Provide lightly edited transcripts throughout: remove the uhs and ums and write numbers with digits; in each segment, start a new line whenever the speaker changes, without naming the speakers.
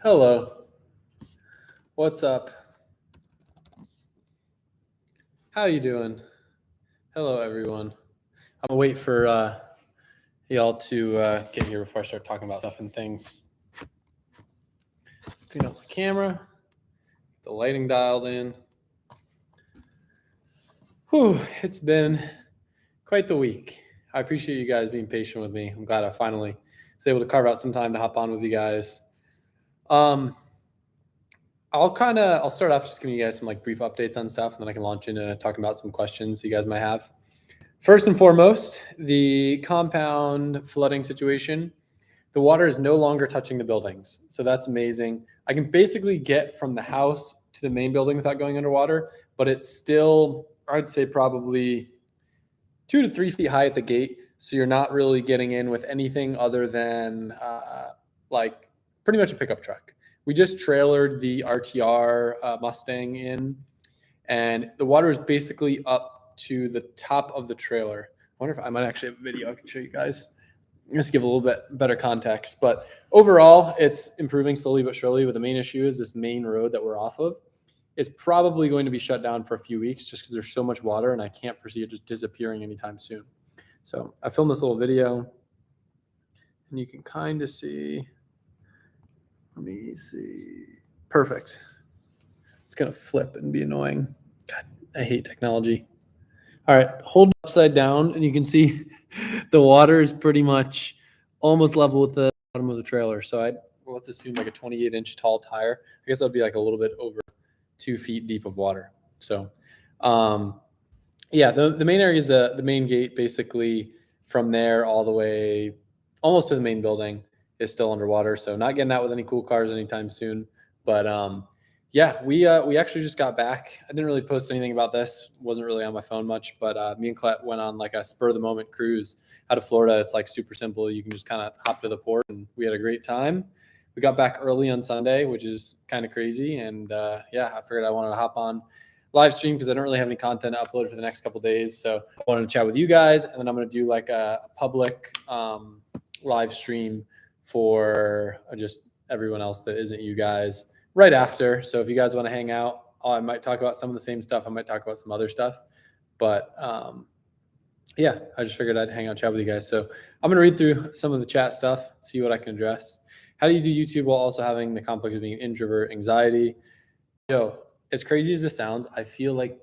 Hello. What's up? How you doing? Hello, everyone. I'm gonna wait for y'all to get here before I start talking about stuff and things. Clean up the camera, the lighting dialed in. Whew, it's been quite the week. I appreciate you guys being patient with me. I'm glad I finally was able to carve out some time to hop on with you guys. I'll start off just giving you guys some like brief updates on stuff, and then I can launch into talking about some questions you guys might have. First and foremost, the compound flooding situation. The water is no longer touching the buildings. So that's amazing. I can basically get from the house to the main building without going underwater, but it's still, I'd say, probably 2 to 3 feet high at the gate. So you're not really getting in with anything other than like pretty much a pickup truck. We just trailered the RTR Mustang in, and the water is basically up to the top of the trailer. I wonder if I might actually have a video I can show you guys. Just to give a little bit better context. But overall, it's improving slowly but surely. But the main issue is this main road that we're off of is probably going to be shut down for a few weeks just because there's so much water, and I can't foresee it just disappearing anytime soon. So I filmed this little video, and you can kind of see. Let me see. Perfect. It's going to flip and be annoying. God, I hate technology. All right, hold it upside down, and you can see the water is pretty much almost level with the bottom of the trailer. So let's assume like a 28-inch tall tire. I guess that'd be like a little bit over 2 feet deep of water. So, yeah, the main area is the main gate. Basically, from there all the way almost to the main building is still underwater. So not getting out with any cool cars anytime soon. But yeah, we actually just got back. I didn't really post anything about this. Wasn't really on my phone much, but me and Colette went on like a spur of the moment cruise out of Florida. It's like super simple. You can just kind of hop to the port, and we had a great time. We got back early on Sunday, which is kind of crazy. And yeah, I figured I wanted to hop on live stream because I don't really have any content to upload for the next couple of days. So I wanted to chat with you guys, and then I'm going to do like a public live stream for just everyone else that isn't you guys right after. So if you guys want to hang out, I might talk about some of the same stuff. I might talk about some other stuff. But yeah, I just figured I'd hang out, chat with you guys. So I'm going to read through some of the chat stuff, see what I can address. How do you do YouTube while also having the complex of being an introvert, anxiety? Yo, as crazy as this sounds, I feel like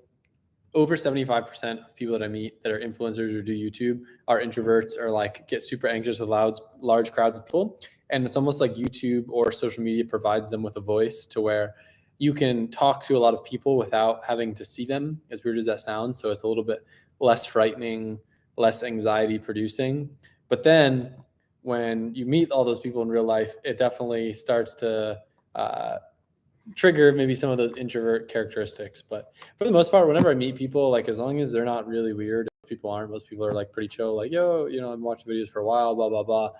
over 75% of people that I meet that are influencers or do YouTube are introverts or like get super anxious with large crowds of people. And it's almost like YouTube or social media provides them with a voice to where you can talk to a lot of people without having to see them, as weird as that sounds. So it's a little bit less frightening, less anxiety producing. But then when you meet all those people in real life, it definitely starts to trigger maybe some of those introvert characteristics. But for the most part, whenever I meet people, like as long as they're not really weird, people aren't. Most people are like pretty chill, like, yo, I'm watching videos for a while, blah, blah, blah.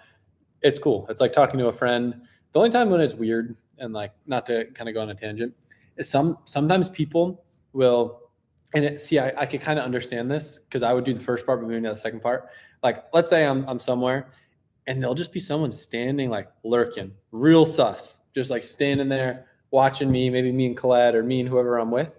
It's cool. It's like talking to a friend. The only time when it's weird, and like not to kind of go on a tangent, is sometimes people will, and I could kind of understand this because I would do the first part, but maybe not the second part. Like, let's say I'm somewhere, and there'll just be someone standing like lurking, real sus, just like standing there watching me, maybe me and Colette or me and whoever I'm with.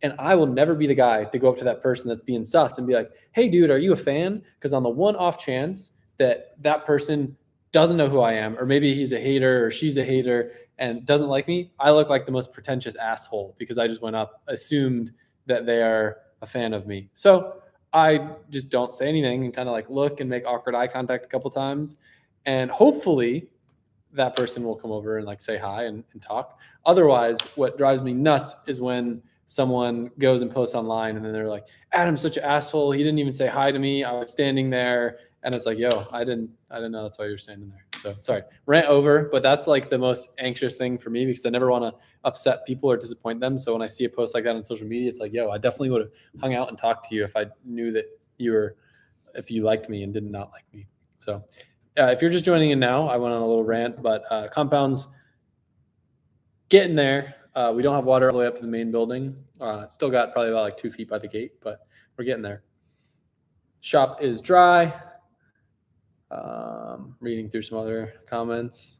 And I will never be the guy to go up to that person that's being sus and be like, hey, dude, are you a fan? Because on the one off chance that person doesn't know who I am, or maybe he's a hater or she's a hater and doesn't like me, I look like the most pretentious asshole because I just went up, assumed that they are a fan of me. So I just don't say anything and kind of like look and make awkward eye contact a couple times. And hopefully that person will come over and like say hi and talk. Otherwise, what drives me nuts is when someone goes and posts online and then they're like, Adam's such an asshole. He didn't even say hi to me. I was standing there. And it's like, yo, I didn't know that's why you're standing there. So sorry, rant over, but that's like the most anxious thing for me because I never want to upset people or disappoint them. So when I see a post like that on social media, it's like, yo, I definitely would have hung out and talked to you if I knew that if you liked me and did not like me. So if you're just joining in now, I went on a little rant, but compounds getting there. We don't have water all the way up to the main building. Still got probably about like 2 feet by the gate, but we're getting there. Shop is dry. Reading through some other comments.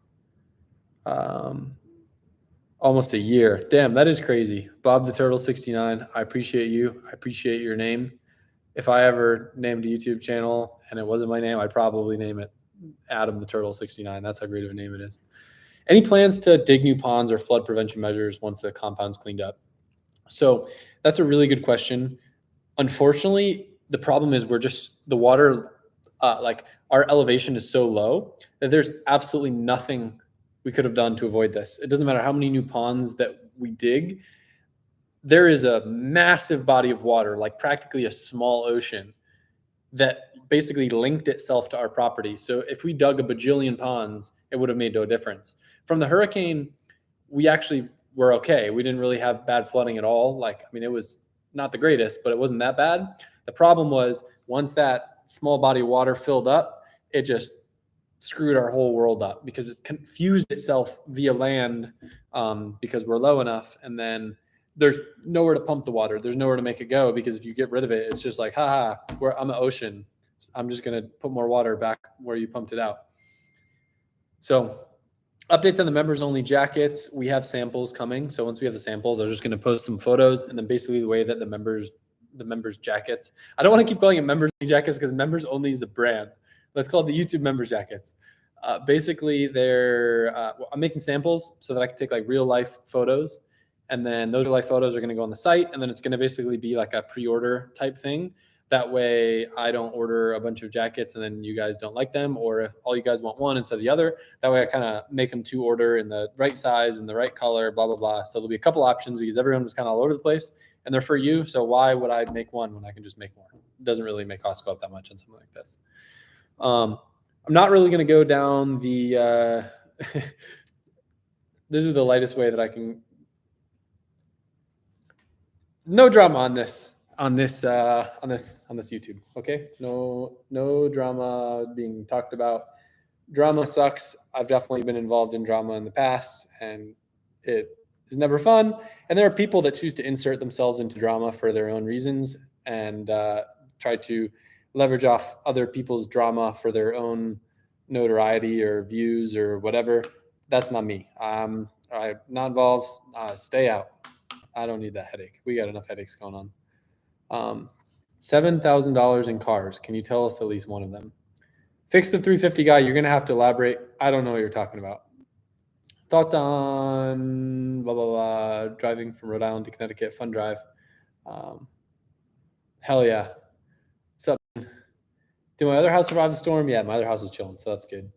Almost a year. Damn, that is crazy. Bob the Turtle 69. I appreciate you. I appreciate your name. If I ever named a YouTube channel and it wasn't my name, I'd probably name it Adam the Turtle 69. That's how great of a name it is. Any plans to dig new ponds or flood prevention measures once the compound's cleaned up? So that's a really good question. Unfortunately, the problem is the water, like our elevation is so low that there's absolutely nothing we could have done to avoid this. It doesn't matter how many new ponds that we dig. There is a massive body of water, like practically a small ocean, that basically linked itself to our property. So if we dug a bajillion ponds, it would have made no difference. From the hurricane, we actually were okay. We didn't really have bad flooding at all. Like, I mean, it was not the greatest, but it wasn't that bad. The problem was once that small body of water filled up, it just screwed our whole world up because it confused itself via land because we're low enough. And then there's nowhere to pump the water. There's nowhere to make it go because if you get rid of it, it's just like, haha, I'm an ocean. I'm just going to put more water back where you pumped it out. So updates on the members only jackets. We have samples coming. So once we have the samples, I was just going to post some photos and then basically the way that the members jackets, I don't want to keep calling it members only jackets because members only is a brand. Let's call it the YouTube members jackets. Basically I'm making samples so that I can take like real life photos. And then those real life photos are going to go on the site. And then it's going to basically be like a pre-order type thing. That way I don't order a bunch of jackets and then you guys don't like them. Or if all you guys want one instead of the other, that way I kind of make them to order in the right size and the right color, blah, blah, blah. So there'll be a couple options because everyone was kind of all over the place and they're for you. So why would I make one when I can just make more? It doesn't really make costs go up that much on something like this. I'm not really going to go down the, this is the lightest way that I can, no drama on this YouTube. Okay. No drama being talked about. Drama sucks. I've definitely been involved in drama in the past and it is never fun. And there are people that choose to insert themselves into drama for their own reasons and try to leverage off other people's drama for their own notoriety or views or whatever. That's not me. I'm not involved. Stay out. I don't need that headache. We got enough headaches going on. $7,000 in cars. Can you tell us at least one of them? Fix the 350 guy. You're going to have to elaborate. I don't know what you're talking about. Thoughts on blah, blah, blah. Driving from Rhode Island to Connecticut. Fun drive. Hell yeah. What's up? Did my other house survive the storm? Yeah, my other house is chilling, so that's good.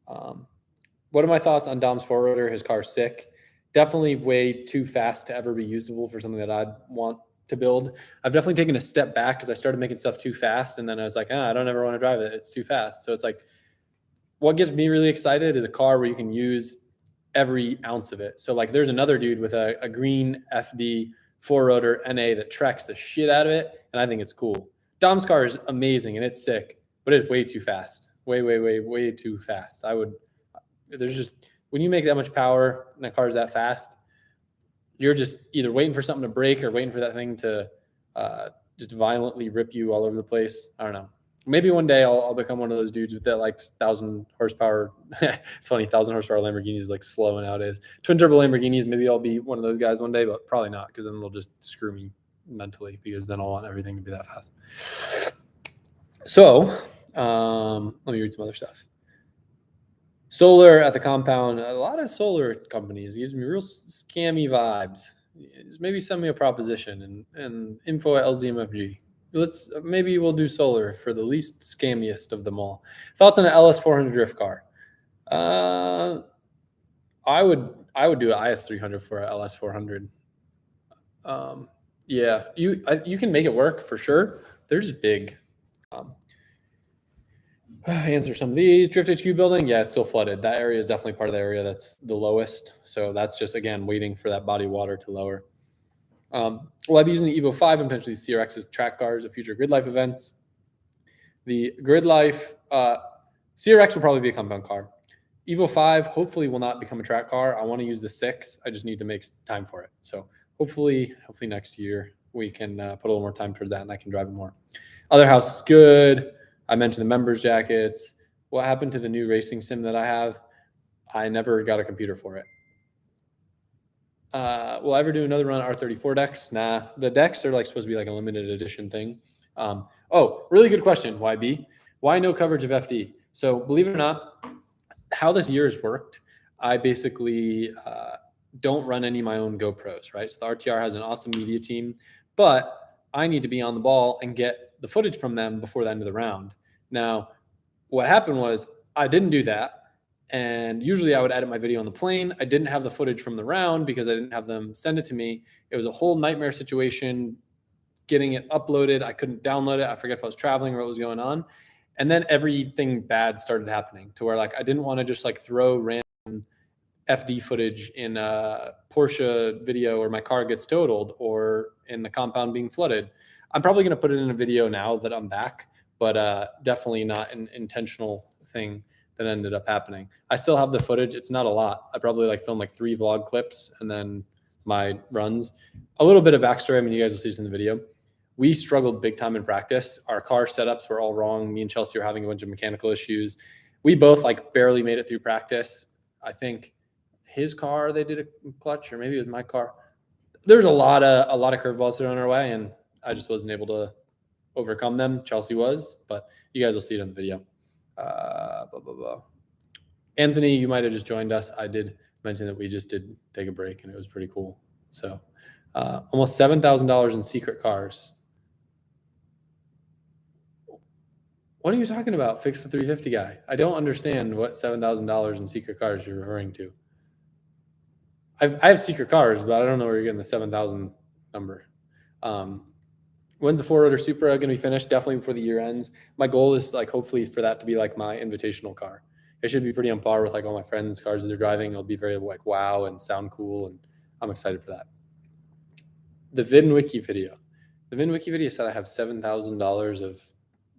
What are my thoughts on Dom's four-rotor? His car's sick. Definitely way too fast to ever be usable for something that I'd want to build. I've definitely taken a step back because I started making stuff too fast, and then I was like, I don't ever want to drive it. It's too fast. So it's like, what gets me really excited is a car where you can use every ounce of it. So like there's another dude with a green FD four-rotor NA that tracks the shit out of it, and I think it's cool. Dom's car is amazing, and it's sick, but it's way too fast. Way too fast. There's just, when you make that much power and that car's that fast, you're just either waiting for something to break or waiting for that thing to just violently rip you all over the place. I don't know. Maybe one day I'll become one of those dudes with that like 1,000 horsepower. It's funny, 1,000 horsepower Lamborghini is like slow nowadays. Twin turbo Lamborghinis, maybe I'll be one of those guys one day, but probably not because then they'll just screw me mentally because then I'll want everything to be that fast. So let me read some other stuff. Solar at the compound. A lot of solar companies gives me real scammy vibes. Maybe send me a proposition and info at LZMFG. Maybe we'll do solar for the least scammiest of them all. Thoughts on an LS400 drift car? I would do an IS300 for an LS400. Yeah, you can make it work for sure. They're just big. Answer some of these. Drift HQ building, yeah, it's still flooded. That area is definitely part of the area that's the lowest. So that's just, again, waiting for that body of water to lower. Will I be using the Evo 5 and potentially CRX's track cars at future Grid Life events? The Grid Life, CRX will probably be a compound car. Evo 5 hopefully will not become a track car. I want to use the 6. I just need to make time for it. So hopefully next year we can put a little more time towards that and I can drive it more. Other house is good. I mentioned the members jackets. What happened to the new racing sim that I have? I never got a computer for it. Will I ever do another run R34 decks? Nah, the decks are like supposed to be like a limited edition thing. Oh, really good question, YB. Why no coverage of FD? So believe it or not, how this year has worked, I basically don't run any of my own GoPros, right? So the RTR has an awesome media team, but I need to be on the ball and get the footage from them before the end of the round. Now, what happened was I didn't do that. And usually I would edit my video on the plane. I didn't have the footage from the round because I didn't have them send it to me. It was a whole nightmare situation getting it uploaded. I couldn't download it. I forget if I was traveling or what was going on. And then everything bad started happening to where like I didn't want to just like throw random FD footage in a Porsche video where my car gets totaled or in the compound being flooded. I'm probably going to put it in a video now that I'm back, but definitely not an intentional thing that ended up happening. I still have the footage. It's not a lot. I probably like filmed like 3 vlog clips and then my runs. A little bit of backstory. I mean, you guys will see this in the video. We struggled big time in practice. Our car setups were all wrong. Me and Chelsea were having a bunch of mechanical issues. We both like barely made it through practice. I think his car they did a clutch, or maybe it was my car. There's a lot of curveballs thrown our way, and I just wasn't able to overcome them. Chelsea was, but you guys will see it in the video. Blah, blah, blah. Anthony, you might have just joined us. I did mention that we just did take a break, and it was pretty cool. So almost $7,000 in secret cars. What are you talking about? Fix the 350 guy. I don't understand what $7,000 in secret cars you're referring to. I have secret cars, but I don't know where you're getting the 7,000 number. When's the 4-rotor Supra going to be finished? Definitely before the year ends. My goal is like hopefully for that to be like my invitational car. It should be pretty on par with like all my friends' cars that they're driving. It'll be very like wow and sound cool, and I'm excited for that. The VinWiki video. The VinWiki video said I have $7,000 of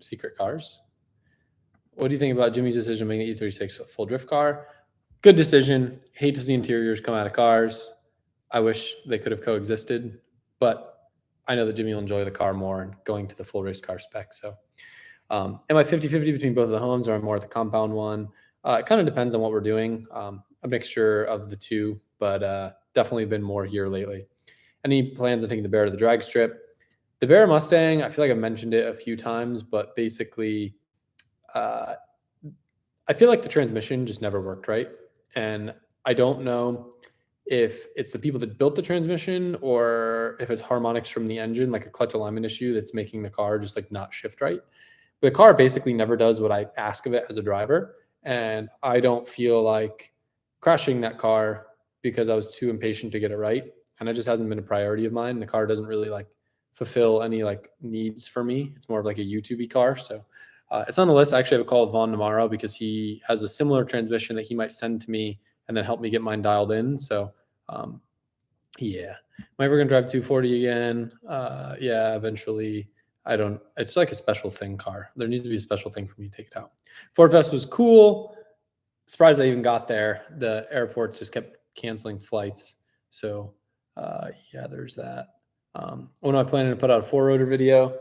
secret cars. What do you think about Jimmy's decision making the E36 a full drift car? Good decision. Hate to see interiors come out of cars. I wish they could have coexisted, but I know that Jimmy will enjoy the car more and going to the full race car spec. So am I 50-50 between both of the homes, or am I more at the compound one? It kind of depends on what we're doing. A mixture of the two, but definitely been more here lately. Any plans on taking the Bear to the drag strip? The Bear Mustang, I feel like I've mentioned it a few times, but basically I feel like the transmission just never worked right. And I don't know if it's the people that built the transmission or if it's harmonics from the engine, like a clutch alignment issue that's making the car just like not shift right. The car basically never does what I ask of it as a driver. And I don't feel like crashing that car because I was too impatient to get it right. And it just hasn't been a priority of mine. The car doesn't really like fulfill any like needs for me. It's more of like a YouTube car. So it's on the list. I actually have a call with Vaughn tomorrow because he has a similar transmission that he might send to me and then help me get mine dialed in. So, yeah. Am I ever going to drive 240 again? Yeah, eventually. I don't, it's like a special thing car. There needs to be a special thing for me to take it out. Ford Fest was cool. Surprised I even got there. The airports just kept canceling flights. So, yeah, there's that. When am I planning to put out a 4-rotor video?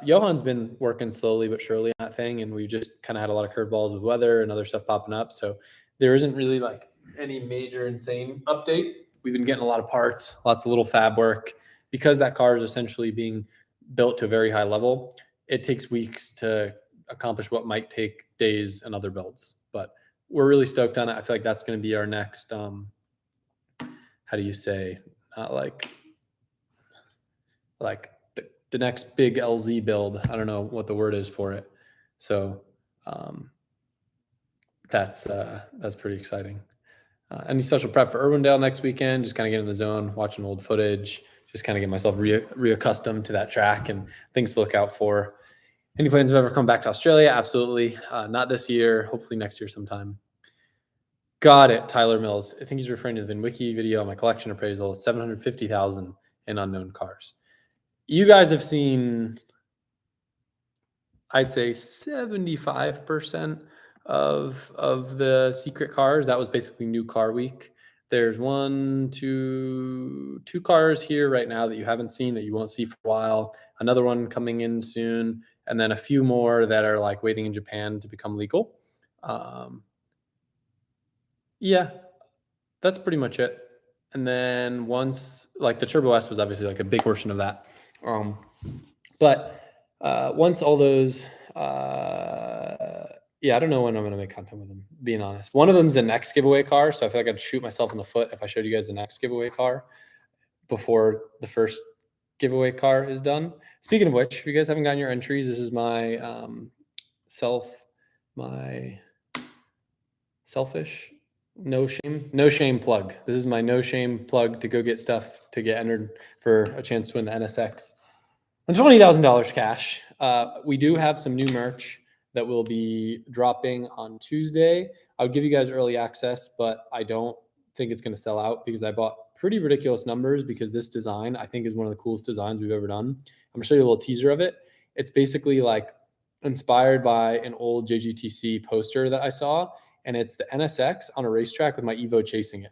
Johan's been working slowly but surely on that thing, and we just kind of had a lot of curveballs with weather and other stuff popping up. So there isn't really like any major insane update. We've been getting a lot of parts, lots of little fab work. Because that car is essentially being built to a very high level, it takes weeks to accomplish what might take days and other builds. But we're really stoked on it. I feel like that's going to be our next, how do you say, not like the next big LZ build. I don't know what the word is for it. So that's pretty exciting. Any special prep for Irwindale next weekend? Just kind of get in the zone, watching old footage, just kind of get myself reaccustomed to that track and things to look out for. Any plans of ever come back to Australia? Absolutely. Not this year. Hopefully next year sometime. Got it. Tyler Mills. I think he's referring to the VinWiki video on my collection appraisal. 750,000 in unknown cars. You guys have seen, I'd say 75% of the secret cars. That was basically new car week. There's two cars here right now that you haven't seen, that you won't see for a while. Another one coming in soon, and then a few more that are like waiting in Japan to become legal. Yeah, that's pretty much it. And then once, like the Turbo S was obviously like a big portion of that. But once all those, yeah, I don't know when I'm going to make content with them, being honest. One of them is the next giveaway car. So I feel like I'd shoot myself in the foot if I showed you guys the next giveaway car before the first giveaway car is done. Speaking of which, if you guys haven't gotten your entries, this is my my selfish no shame plug. This is my no shame plug to go get stuff to get entered for a chance to win the NSX and $20,000 cash. We do have some new merch that will be dropping on Tuesday. I would give you guys early access, but I don't think it's going to sell out because I bought pretty ridiculous numbers because this design I think is one of the coolest designs we've ever done. I'm going to show you a little teaser of it. It's basically like inspired by an old JGTC poster that I saw, and it's the NSX on a racetrack with my Evo chasing it.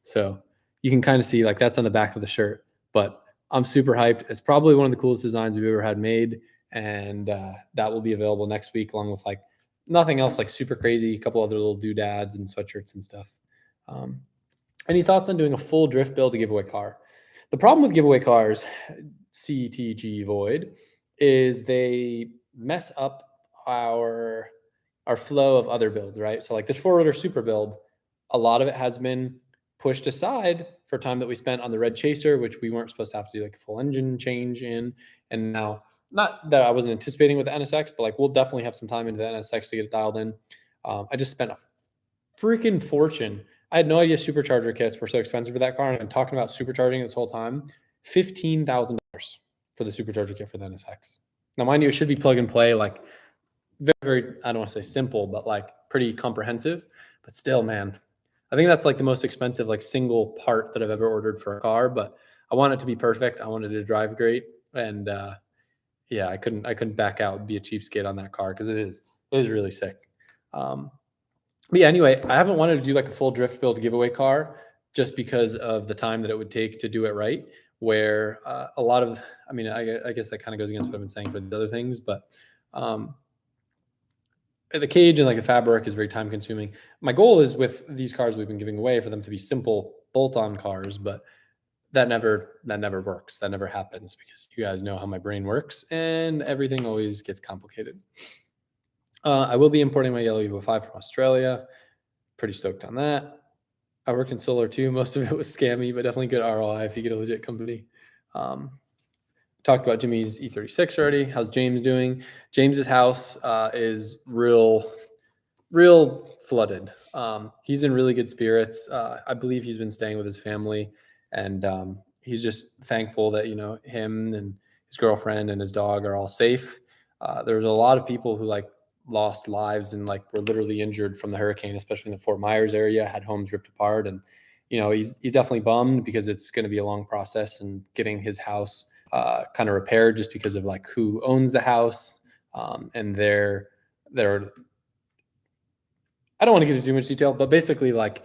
So you can kind of see like that's on the back of the shirt, but I'm super hyped. It's probably one of the coolest designs we've ever had made, and that will be available next week, along with like nothing else like super crazy, a couple other little doodads and sweatshirts and stuff. Any thoughts on doing a full drift build to giveaway car? The problem with giveaway cars, CTG Void, is they mess up our flow of other builds, right? So like this 4-rotor super build, a lot of it has been pushed aside for time that we spent on the Red Chaser, which we weren't supposed to have to do like a full engine change in. And now, not that I wasn't anticipating with the NSX, but like we'll definitely have some time into the NSX to get it dialed in. I just spent a freaking fortune. I had no idea supercharger kits were so expensive for that car. And I've been talking about supercharging this whole time. $15,000 for the supercharger kit for the NSX. Now, mind you, it should be plug and play, like very, very, I don't want to say simple, but like pretty comprehensive. But still, man, I think that's like the most expensive, like single part that I've ever ordered for a car. But I want it to be perfect. I wanted it to drive great. And yeah, I couldn't back out and be a cheapskate on that car because it is really sick. But yeah, anyway, I haven't wanted to do like a full drift build giveaway car just because of the time that it would take to do it right. Where a lot of, I mean, I guess that kind of goes against what I've been saying for the other things, but the cage and like the fabric is very time consuming. My goal is with these cars we've been giving away for them to be simple bolt-on cars, but that never works. That never happens because you guys know how my brain works and everything always gets complicated. I will be importing my yellow Evo 5 from Australia. Pretty stoked on that. I worked in solar too. Most of it was scammy, but definitely good ROI if you get a legit company. Talked about Jimmy's E36 already. How's James doing? James's house is real flooded. He's in really good spirits. I believe he's been staying with his family, and he's just thankful that him and his girlfriend and his dog are all safe. There's a lot of people who like lost lives and like were literally injured from the hurricane, especially in the Fort Myers area, had homes ripped apart. And, he's definitely bummed because it's going to be a long process and getting his house kind of repaired just because of like who owns the house. And they're, I don't want to get into too much detail, but basically like,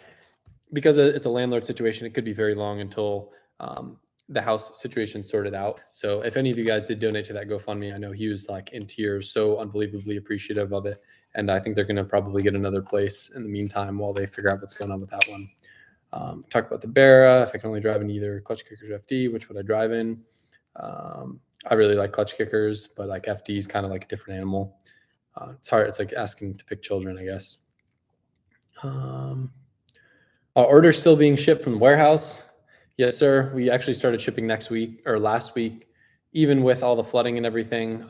because it's a landlord situation, it could be very long until the house situation sorted out. So if any of you guys did donate to that GoFundMe, I know he was like in tears, so unbelievably appreciative of it. And I think they're going to probably get another place in the meantime while they figure out what's going on with that one. Talk about the Barra. If I can only drive in either clutch kickers or FD, which would I drive in? I really like clutch kickers, but like FD is kind of like a different animal. It's hard. It's like asking to pick children, I guess. Our order's still being shipped from the warehouse. Yes, sir. We actually started shipping last week, even with all the flooding and everything.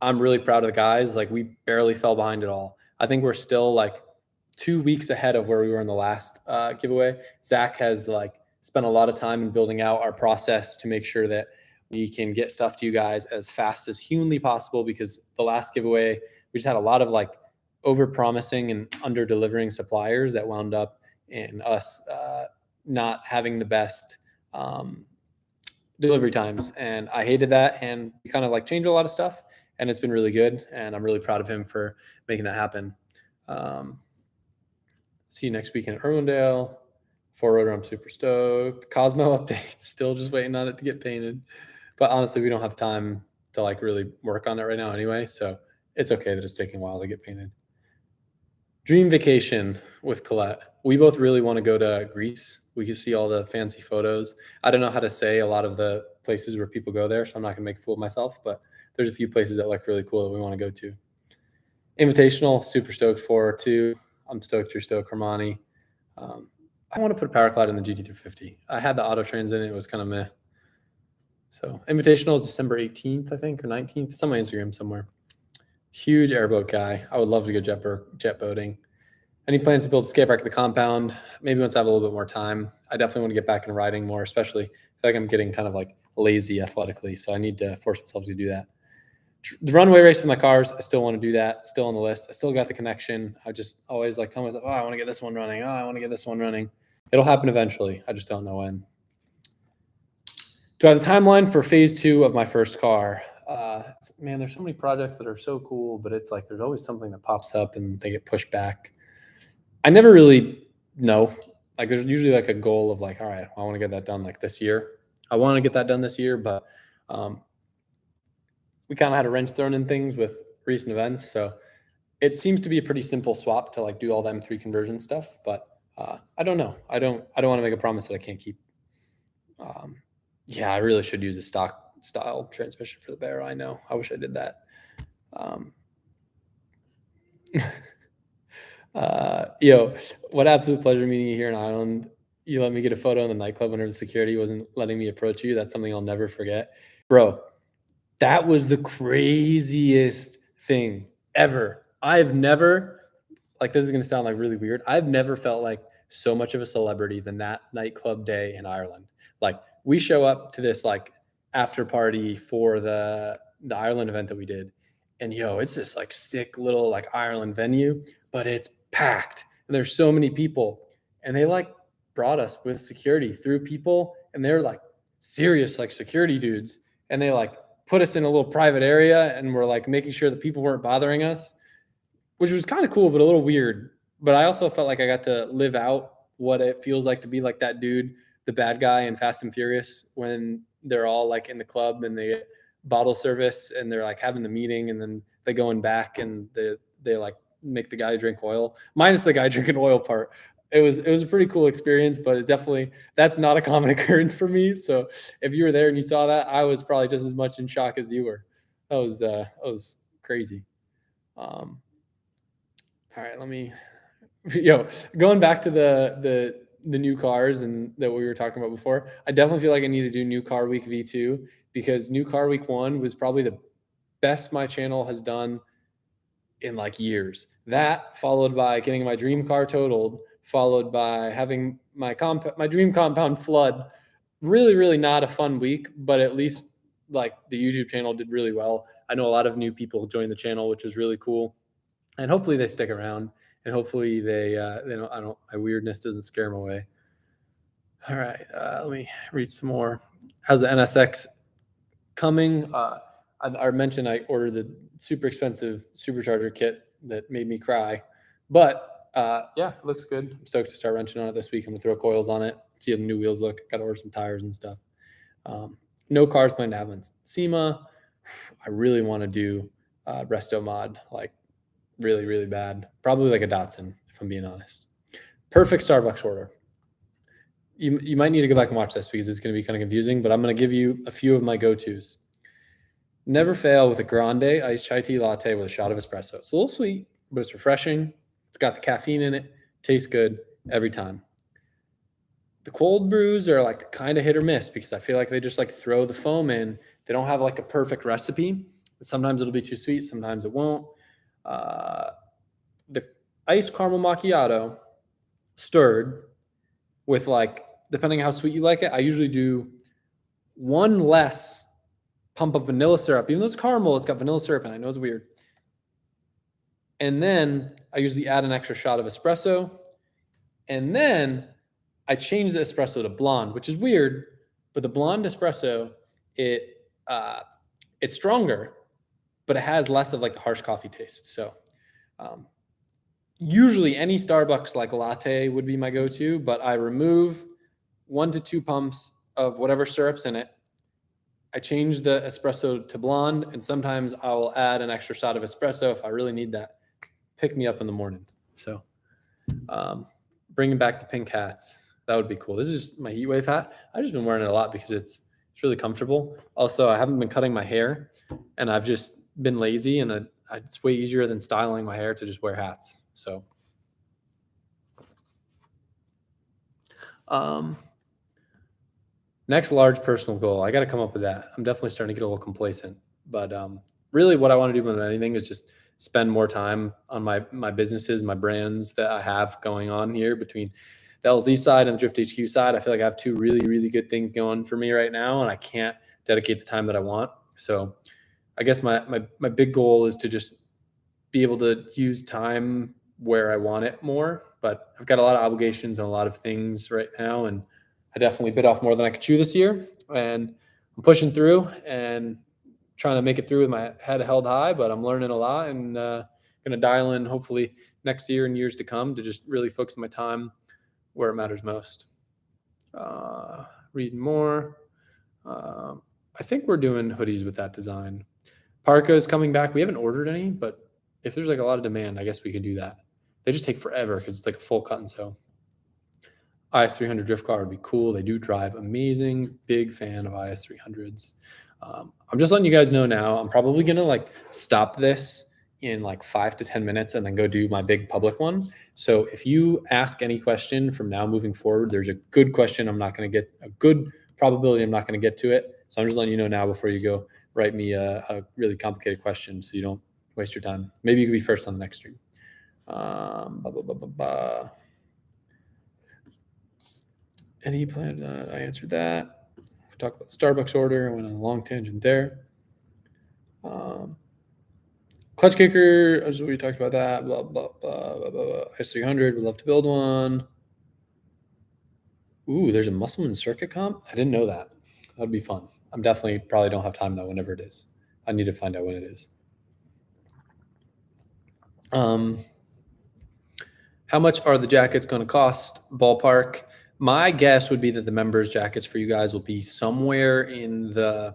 I'm really proud of the guys. Like we barely fell behind at all. I think we're still like 2 weeks ahead of where we were in the last giveaway. Zach has like spent a lot of time in building out our process to make sure that we can get stuff to you guys as fast as humanly possible, because the last giveaway, we just had a lot of like over promising and under delivering suppliers that wound up in us not having the best delivery times. And I hated that. And we kind of like changed a lot of stuff, and it's been really good. And I'm really proud of him for making that happen. See you next week in Irwindale. 4-rotor, I'm super stoked. Cosmo update, still just waiting on it to get painted. But honestly, we don't have time to like really work on it right now anyway. So it's okay that it's taking a while to get painted. Dream vacation with Colette. We both really want to go to Greece. We can see all the fancy photos. I don't know how to say a lot of the places where people go there, so I'm not going to make a fool of myself, but there's a few places that look really cool that we want to go to. Invitational, super stoked for too. I'm stoked you're stoked, Hermione. I want to put a power cloud in the GT350. I had the auto trans in it. It was kind of meh. So Invitational is December 18th, I think, or 19th. It's on my Instagram somewhere. Huge airboat guy. I would love to go jet boating. Any plans to build a skate park at the compound? Maybe once I have a little bit more time. I definitely want to get back into riding more, especially I feel like I'm getting kind of like lazy athletically. So I need to force myself to do that. The runway race with my cars, I still want to do that. Still on the list. I still got the connection. I just always like tell myself, oh, I want to get this one running. Oh, I want to get this one running. It'll happen eventually. I just don't know when. Do I have the timeline for phase 2 of my first car? Man, there's so many projects that are so cool, but it's like there's always something that pops up and they get pushed back. I never really know. Like there's usually like a goal of like, all right, I want to get that done like this year. I want to get that done this year, but we kind of had a wrench thrown in things with recent events. So it seems to be a pretty simple swap to like do all the M3 conversion stuff, but I don't know. I don't want to make a promise that I can't keep. Yeah, I really should use a stock style transmission for the Bear. I know. I wish I did that. What absolute pleasure meeting you here in Ireland. You let me get a photo in the nightclub whenever the security wasn't letting me approach you. That's something I'll never forget. Bro, that was the craziest thing ever. I've never, like, this is going to sound like really weird. I've never felt like so much of a celebrity than that nightclub day in Ireland. Like, we show up to this like after party for the Ireland event that we did. And it's this like sick little like Ireland venue, but it's packed and there's so many people. And they like brought us with security through people, and they're like serious like security dudes. And they like put us in a little private area and we're like making sure that people weren't bothering us, which was kind of cool, but a little weird. But I also felt like I got to live out what it feels like to be like that dude, the bad guy in Fast and Furious, when they're all like in the club and they get bottle service and they're like having the meeting and then they go in back and they like make the guy drink oil, minus the guy drinking oil part. It was a pretty cool experience, but it's definitely, that's not a common occurrence for me. So if you were there and you saw that, I was probably just as much in shock as you were. That was crazy. All right, let me, going back to the new cars and that we were talking about before, I definitely feel like I need to do New Car Week V2, because New Car Week 1 was probably the best my channel has done in like years. That followed by getting my dream car totaled, followed by having my dream compound flood. Really, really not a fun week, but at least like the YouTube channel did really well. I know a lot of new people joined the channel, which was really cool. And hopefully they stick around, and hopefully they my weirdness doesn't scare them away. All right, let me read some more. How's the NSX coming? I mentioned I ordered the super expensive supercharger kit that made me cry, but yeah, it looks good. I'm stoked to start wrenching on it this week. I'm gonna throw coils on it, see how the new wheels look. Got to order some tires and stuff. No cars planned to have on SEMA. I really want to do resto mod, like really, really bad. Probably like a Datsun, if I'm being honest. Perfect Starbucks order. You might need to go back and watch this because it's going to be kind of confusing, but I'm going to give you a few of my go-tos. Never fail with a grande iced chai tea latte with a shot of espresso. It's a little sweet, but it's refreshing. It's got the caffeine in it. Tastes good every time. The cold brews are like kind of hit or miss because I feel like they just like throw the foam in. They don't have like a perfect recipe. Sometimes it'll be too sweet. Sometimes it won't. The iced caramel macchiato stirred with like, depending on how sweet you like it, I usually do one less pump of vanilla syrup. Even though it's caramel, it's got vanilla syrup, and I know it's weird. And then I usually add an extra shot of espresso. And then I change the espresso to blonde, which is weird, but the blonde espresso, it's stronger, but it has less of like the harsh coffee taste. So usually any Starbucks like latte would be my go-to, but I remove 1 to 2 pumps of whatever syrup's in it. I change the espresso to blonde, and sometimes I will add an extra shot of espresso if I really need that pick me up in the morning. So bringing back the pink hats, that would be cool. This is my heat wave hat. I've just been wearing it a lot because it's really comfortable. Also, I haven't been cutting my hair, and I've just been lazy, and it's way easier than styling my hair to just wear hats. So next large personal goal, I got to come up with that. I'm definitely starting to get a little complacent, but really what I want to do more than anything is just spend more time on my businesses, my brands that I have going on here between the LZ side and the Drift HQ side. I feel like I have two really, really good things going for me right now, and I can't dedicate the time that I want. So I guess my big goal is to just be able to use time where I want it more. But I've got a lot of obligations and a lot of things right now, and I definitely bit off more than I could chew this year. And I'm pushing through and trying to make it through with my head held high. But I'm learning a lot, and going to dial in hopefully next year and years to come to just really focus my time where it matters most. Reading more. I think we're doing hoodies with that design. Parka is coming back. We haven't ordered any, but if there's like a lot of demand, I guess we could do that. They just take forever because it's like a full cut and sew. IS300 drift car would be cool. They do drive amazing. Big fan of IS300s. I'm just letting you guys know now. I'm probably gonna like stop this in like 5 to 10 minutes and then go do my big public one. So if you ask any question from now moving forward, there's a good question. I'm not gonna get a good probability. I'm not gonna get to it. So I'm just letting you know now before you go write me a really complicated question so you don't waste your time. Maybe you could be first on the next stream. Any plan that I answered that. We talked about the Starbucks order. I went on a long tangent there. Clutch kicker, as we talked about that. Blah blah blah blah blah. S300, would love to build one. Ooh, there's a Musselman circuit comp. I didn't know that. That'd be fun. I'm definitely probably don't have time though. Whenever it is, I need to find out when it is. How much are the jackets going to cost? Ballpark. My guess would be that the members jackets for you guys will be somewhere in the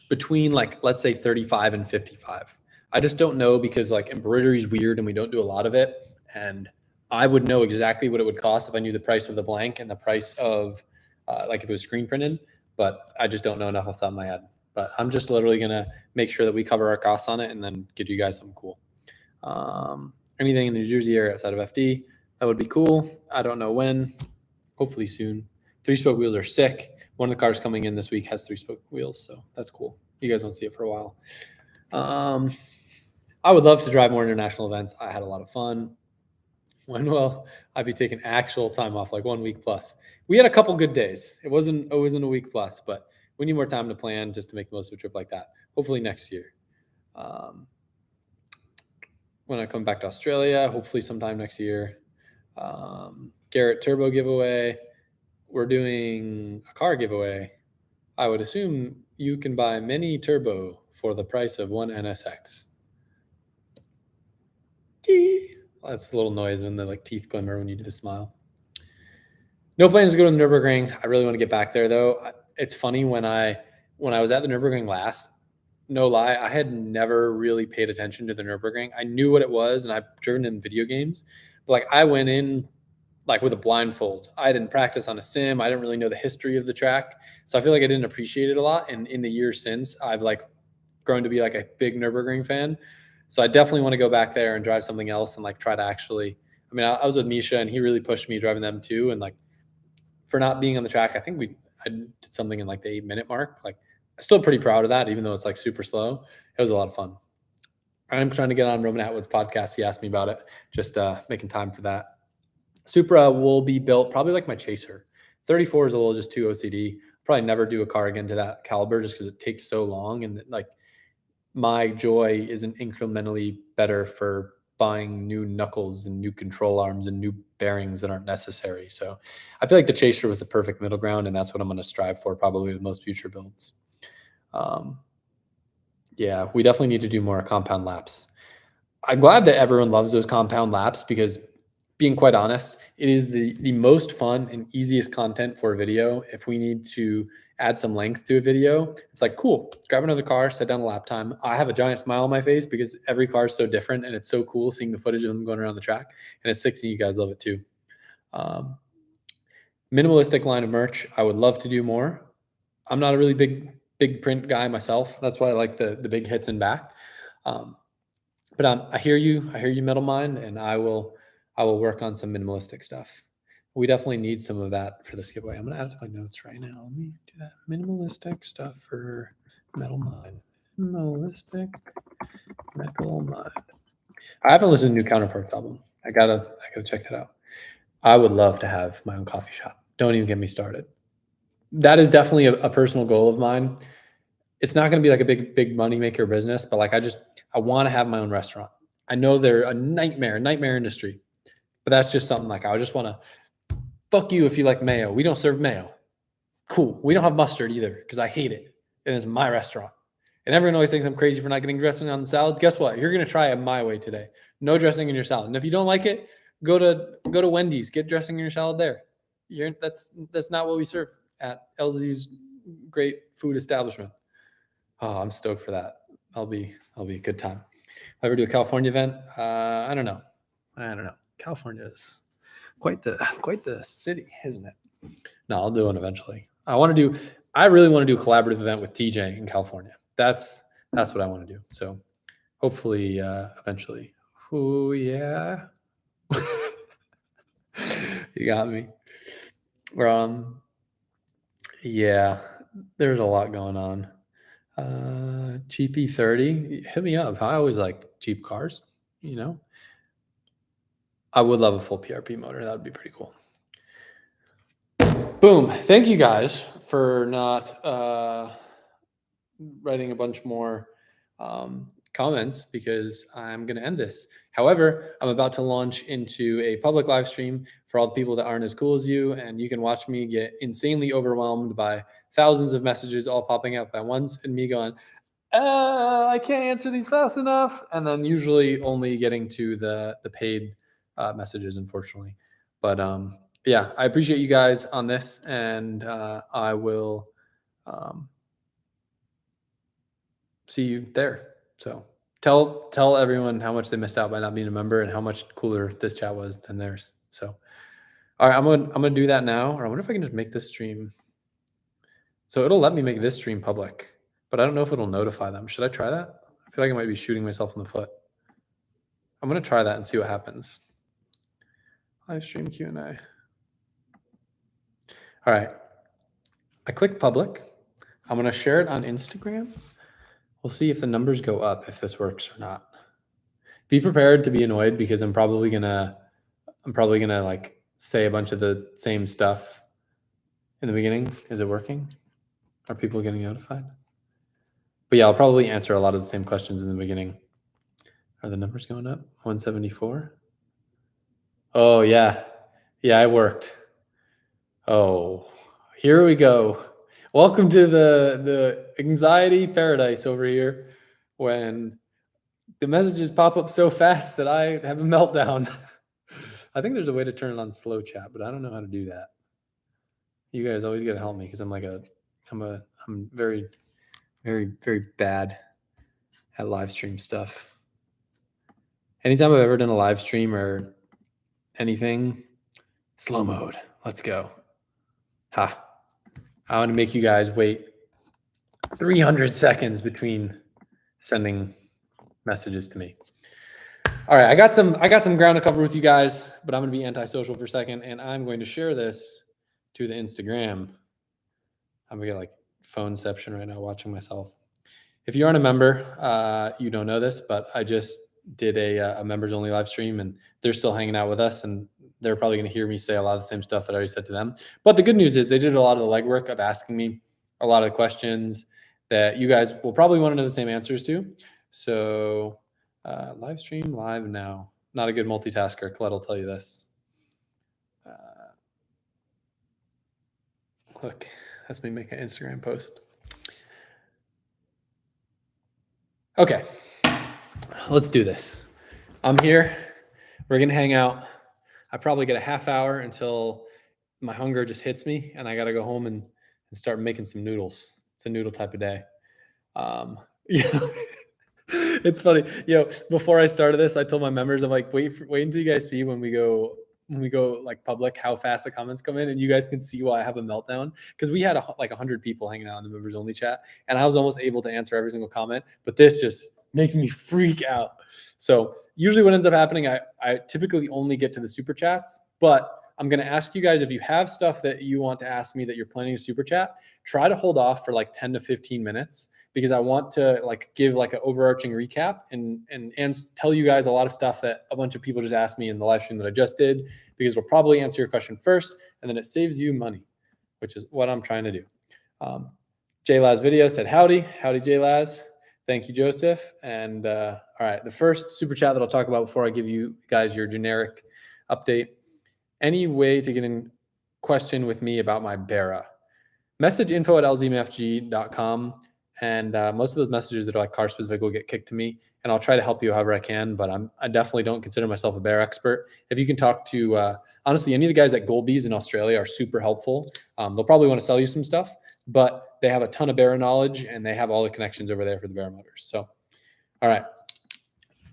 between like let's say 35 and 55. I just don't know because like embroidery is weird and we don't do a lot of it, and I would know exactly what it would cost if I knew the price of the blank and the price of like if it was screen printed, but I just don't know enough off the top of my head. But I'm just literally gonna make sure that we cover our costs on it and then give you guys something cool. Anything in the New Jersey area outside of FD, that would be cool. I don't know when, hopefully soon. 3-spoke wheels are sick. One of the cars coming in this week has 3-spoke wheels, so that's cool. You guys won't see it for a while. I would love to drive more international events. I had a lot of fun. When will I be taking actual time off, like 1 week plus? We had a couple good days. It wasn't a week plus, but we need more time to plan just to make the most of a trip like that. Hopefully next year. When I come back to Australia, hopefully sometime next year. Garrett Turbo giveaway. We're doing a car giveaway. I would assume you can buy many Turbo for the price of one NSX. That's a little noise when the like teeth glimmer when you do the smile. No plans to go to the Nürburgring. I really want to get back there though. It's funny when I was at the Nürburgring last, no lie, I had never really paid attention to the Nürburgring. I knew what it was and I've driven in video games, but like I went in like with a blindfold. I didn't practice on a sim. I didn't really know the history of the track. So I feel like I didn't appreciate it a lot. And in the years since, I've like grown to be like a big Nürburgring fan. So I definitely want to go back there and drive something else and like try to actually, I mean, I was with Misha and he really pushed me driving them too. And like for not being on the track, I think I did something in like the 8-minute mark. Like I'm still pretty proud of that, even though it's like super slow. It was a lot of fun. I'm trying to get on Roman Atwood's podcast. He asked me about it, just making time for that. Supra will be built probably like my Chaser. 34 is a little just too OCD. Probably never do a car again to that caliber just because it takes so long. And like my joy isn't incrementally better for buying new knuckles and new control arms and new bearings that aren't necessary. So I feel like the Chaser was the perfect middle ground, and that's what I'm going to strive for probably with most future builds. Yeah, we definitely need to do more compound laps. I'm glad that everyone loves those compound laps because being quite honest, it is the most fun and easiest content for a video. If we need to add some length to a video, it's like, cool, grab another car, set down a lap time. I have a giant smile on my face because every car is so different, and it's so cool seeing the footage of them going around the track. And it's 60, you guys love it too. Minimalistic line of merch, I would love to do more. I'm not a really big print guy myself. That's why I like the big hits in back. But I hear you, Metal Mind, and I will work on some minimalistic stuff. We definitely need some of that for this giveaway. I'm gonna add it to my notes right now. Let me do that. Minimalistic stuff for Metal Mind. Minimalistic Metal Mind. I haven't listened to the new Counterparts album. I gotta check that out. I would love to have my own coffee shop. Don't even get me started. That is definitely a personal goal of mine. It's not going to be like a big money maker business, but like I want to have my own restaurant. I know they're a nightmare industry, but that's just something like I just want to fuck you if you like mayo. We don't serve mayo. Cool. We don't have mustard either because I hate it. And it's my restaurant. And everyone always thinks I'm crazy for not getting dressing on the salads. Guess what? You're going to try it my way today. No dressing in your salad. And if you don't like it, go to Wendy's, get dressing in your salad there. That's not what we serve at LZ's great food establishment. Oh, I'm stoked for that. I'll be a good time. If I ever do a California event, I don't know. California is quite the city, isn't it? No, I'll do one eventually. I really want to do a collaborative event with TJ in California. That's what I want to do. So hopefully eventually. Oh yeah. You got me. Yeah, there's a lot going on. GP30, hit me up. I always like cheap cars, you know. I would love a full PRP motor. That would be pretty cool. Boom. Thank you guys for not writing a bunch more comments because I'm going to end this. However, I'm about to launch into a public live stream for all the people that aren't as cool as you, and you can watch me get insanely overwhelmed by thousands of messages all popping up at once and me going, I can't answer these fast enough, and then usually only getting to the paid messages, unfortunately. But yeah, I appreciate you guys on this, and I will see you there. So tell everyone how much they missed out by not being a member and how much cooler this chat was than theirs. So, all right, I'm gonna do that now. Or I wonder if I can just make this stream. So it'll let me make this stream public, but I don't know if it'll notify them. Should I try that? I feel like I might be shooting myself in the foot. I'm gonna try that and see what happens. Live stream Q&A. All right, I click public. I'm gonna share it on Instagram. We'll see if the numbers go up, if this works or not. Be prepared to be annoyed because I'm probably gonna like say a bunch of the same stuff in the beginning. Is it working? Are people getting notified? But yeah, I'll probably answer a lot of the same questions in the beginning. Are the numbers going up? 174? Oh yeah. Yeah, it worked. Oh, here we go. Welcome to the anxiety paradise over here when the messages pop up so fast that I have a meltdown. I think there's a way to turn it on slow chat, but I don't know how to do that. You guys always got to help me because I'm very, very, very bad at live stream stuff. Anytime I've ever done a live stream or anything, slow mode. Let's go. Ha. I want to make you guys wait 300 seconds between sending messages to me. All right, I got some ground to cover with you guys, but I'm going to be antisocial for a second, and I'm going to share this to the Instagram. I'm going to get like phoneception right now watching myself. If you aren't a member, you don't know this, but I just did a members only live stream, and they're still hanging out with us, and they're probably going to hear me say a lot of the same stuff that I already said to them. But the good news is they did a lot of the legwork of asking me a lot of questions that you guys will probably want to know the same answers to. So live stream live now. Not a good multitasker. Colette will tell you this. Look, that's me make an Instagram post. Okay, let's do this. I'm here. We're going to hang out. I probably get a half hour until my hunger just hits me and I got to go home and start making some noodles. It's a noodle type of day. Yeah. It's funny. Before I started this, I told my members, I'm like, wait until you guys see when we go like public, how fast the comments come in, and you guys can see why I have a meltdown. Because we had like 100 people hanging out in the members only chat, and I was almost able to answer every single comment. But this just makes me freak out. So usually what ends up happening, I typically only get to the super chats, but I'm going to ask you guys, if you have stuff that you want to ask me that you're planning to super chat, try to hold off for like 10 to 15 minutes, because I want to like give like an overarching recap and tell you guys a lot of stuff that a bunch of people just asked me in the live stream that I just did, because we'll probably answer your question first and then it saves you money, which is what I'm trying to do. J-Laz video said, howdy J-Laz. Thank you, Joseph. And all right, the first super chat that I'll talk about before I give you guys your generic update. Any way to get in question with me about my Bera? Message info@lzmfg.com. And most of those messages that are like car specific will get kicked to me, and I'll try to help you however I can. But I definitely don't consider myself a bear expert. If you can talk to, honestly, any of the guys at Goldbees in Australia are super helpful. They'll probably want to sell you some stuff, but they have a ton of Bera knowledge and they have all the connections over there for the Bera motors. So, all right,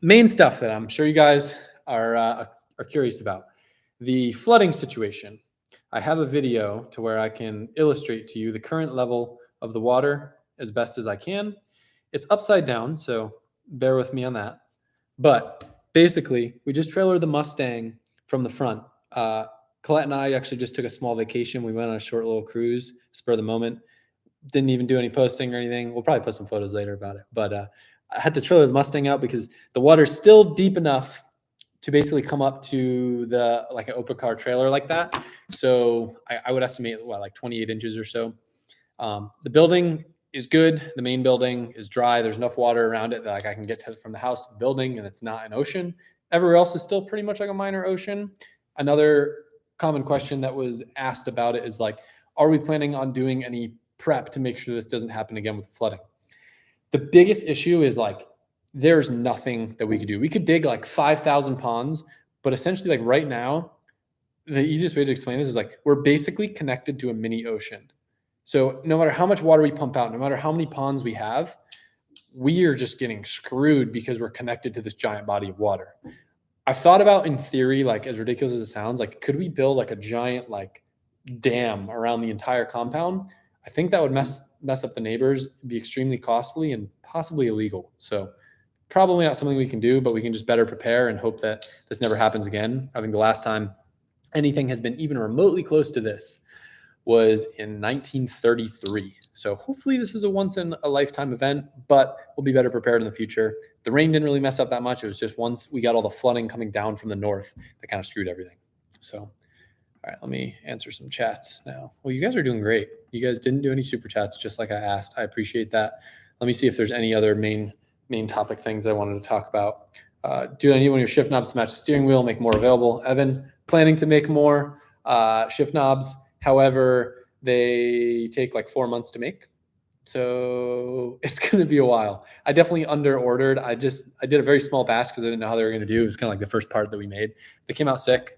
main stuff that I'm sure you guys are curious about. The flooding situation. I have a video to where I can illustrate to you the current level of the water as best as I can. It's upside down, so bear with me on that. But basically, we just trailered the Mustang from the front. Colette and I actually just took a small vacation. We went on a short little cruise, spur of the moment. Didn't even do any posting or anything. We'll probably post some photos later about it. But I had to trailer the Mustang out because the water's still deep enough to basically come up to the like an open car trailer like that. So I would estimate like 28 inches or so. The building is good. The main building is dry. There's enough water around it that like I can get from the house to the building, and it's not an ocean. Everywhere else is still pretty much like a minor ocean. Another common question that was asked about it is like, are we planning on doing any prep to make sure this doesn't happen again with the flooding? The biggest issue is like, there's nothing that we could do. We could dig like 5,000 ponds, but essentially like right now, the easiest way to explain this is like, we're basically connected to a mini ocean. So no matter how much water we pump out, no matter how many ponds we have, we are just getting screwed because we're connected to this giant body of water. I've thought about, in theory, like as ridiculous as it sounds, like could we build like a giant like dam around the entire compound? I think that would mess up the neighbors, be extremely costly and possibly illegal. So probably not something we can do, but we can just better prepare and hope that this never happens again. I think the last time anything has been even remotely close to this was in 1933. So hopefully this is a once in a lifetime event, but we'll be better prepared in the future. The rain didn't really mess up that much. It was just once we got all the flooding coming down from the north that kind of screwed everything. So, all right, let me answer some chats now. Well, you guys are doing great. You guys didn't do any super chats, just like I asked. I appreciate that. Let me see if there's any other main topic things I wanted to talk about. Do I need one of your shift knobs to match the steering wheel, make more available? Evan, planning to make more shift knobs. However, they take like 4 months to make. So it's going to be a while. I definitely under ordered. I did a very small batch because I didn't know how they were going to do. It was kind of like the first part that we made. They came out sick.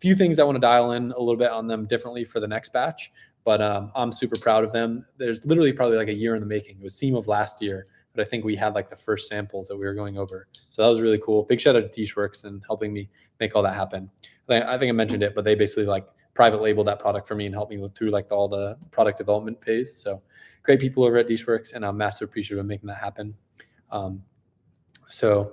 Few things I want to dial in a little bit on them differently for the next batch, but I'm super proud of them. There's literally probably like a year in the making. It was SEAM of last year, but I think we had like the first samples that we were going over. So that was really cool. Big shout out to Teachworks and helping me make all that happen. I think I mentioned it, but they basically like private labeled that product for me and helped me through like all the product development phase. So great people over at Teachworks, and I'm massive appreciative of making that happen. So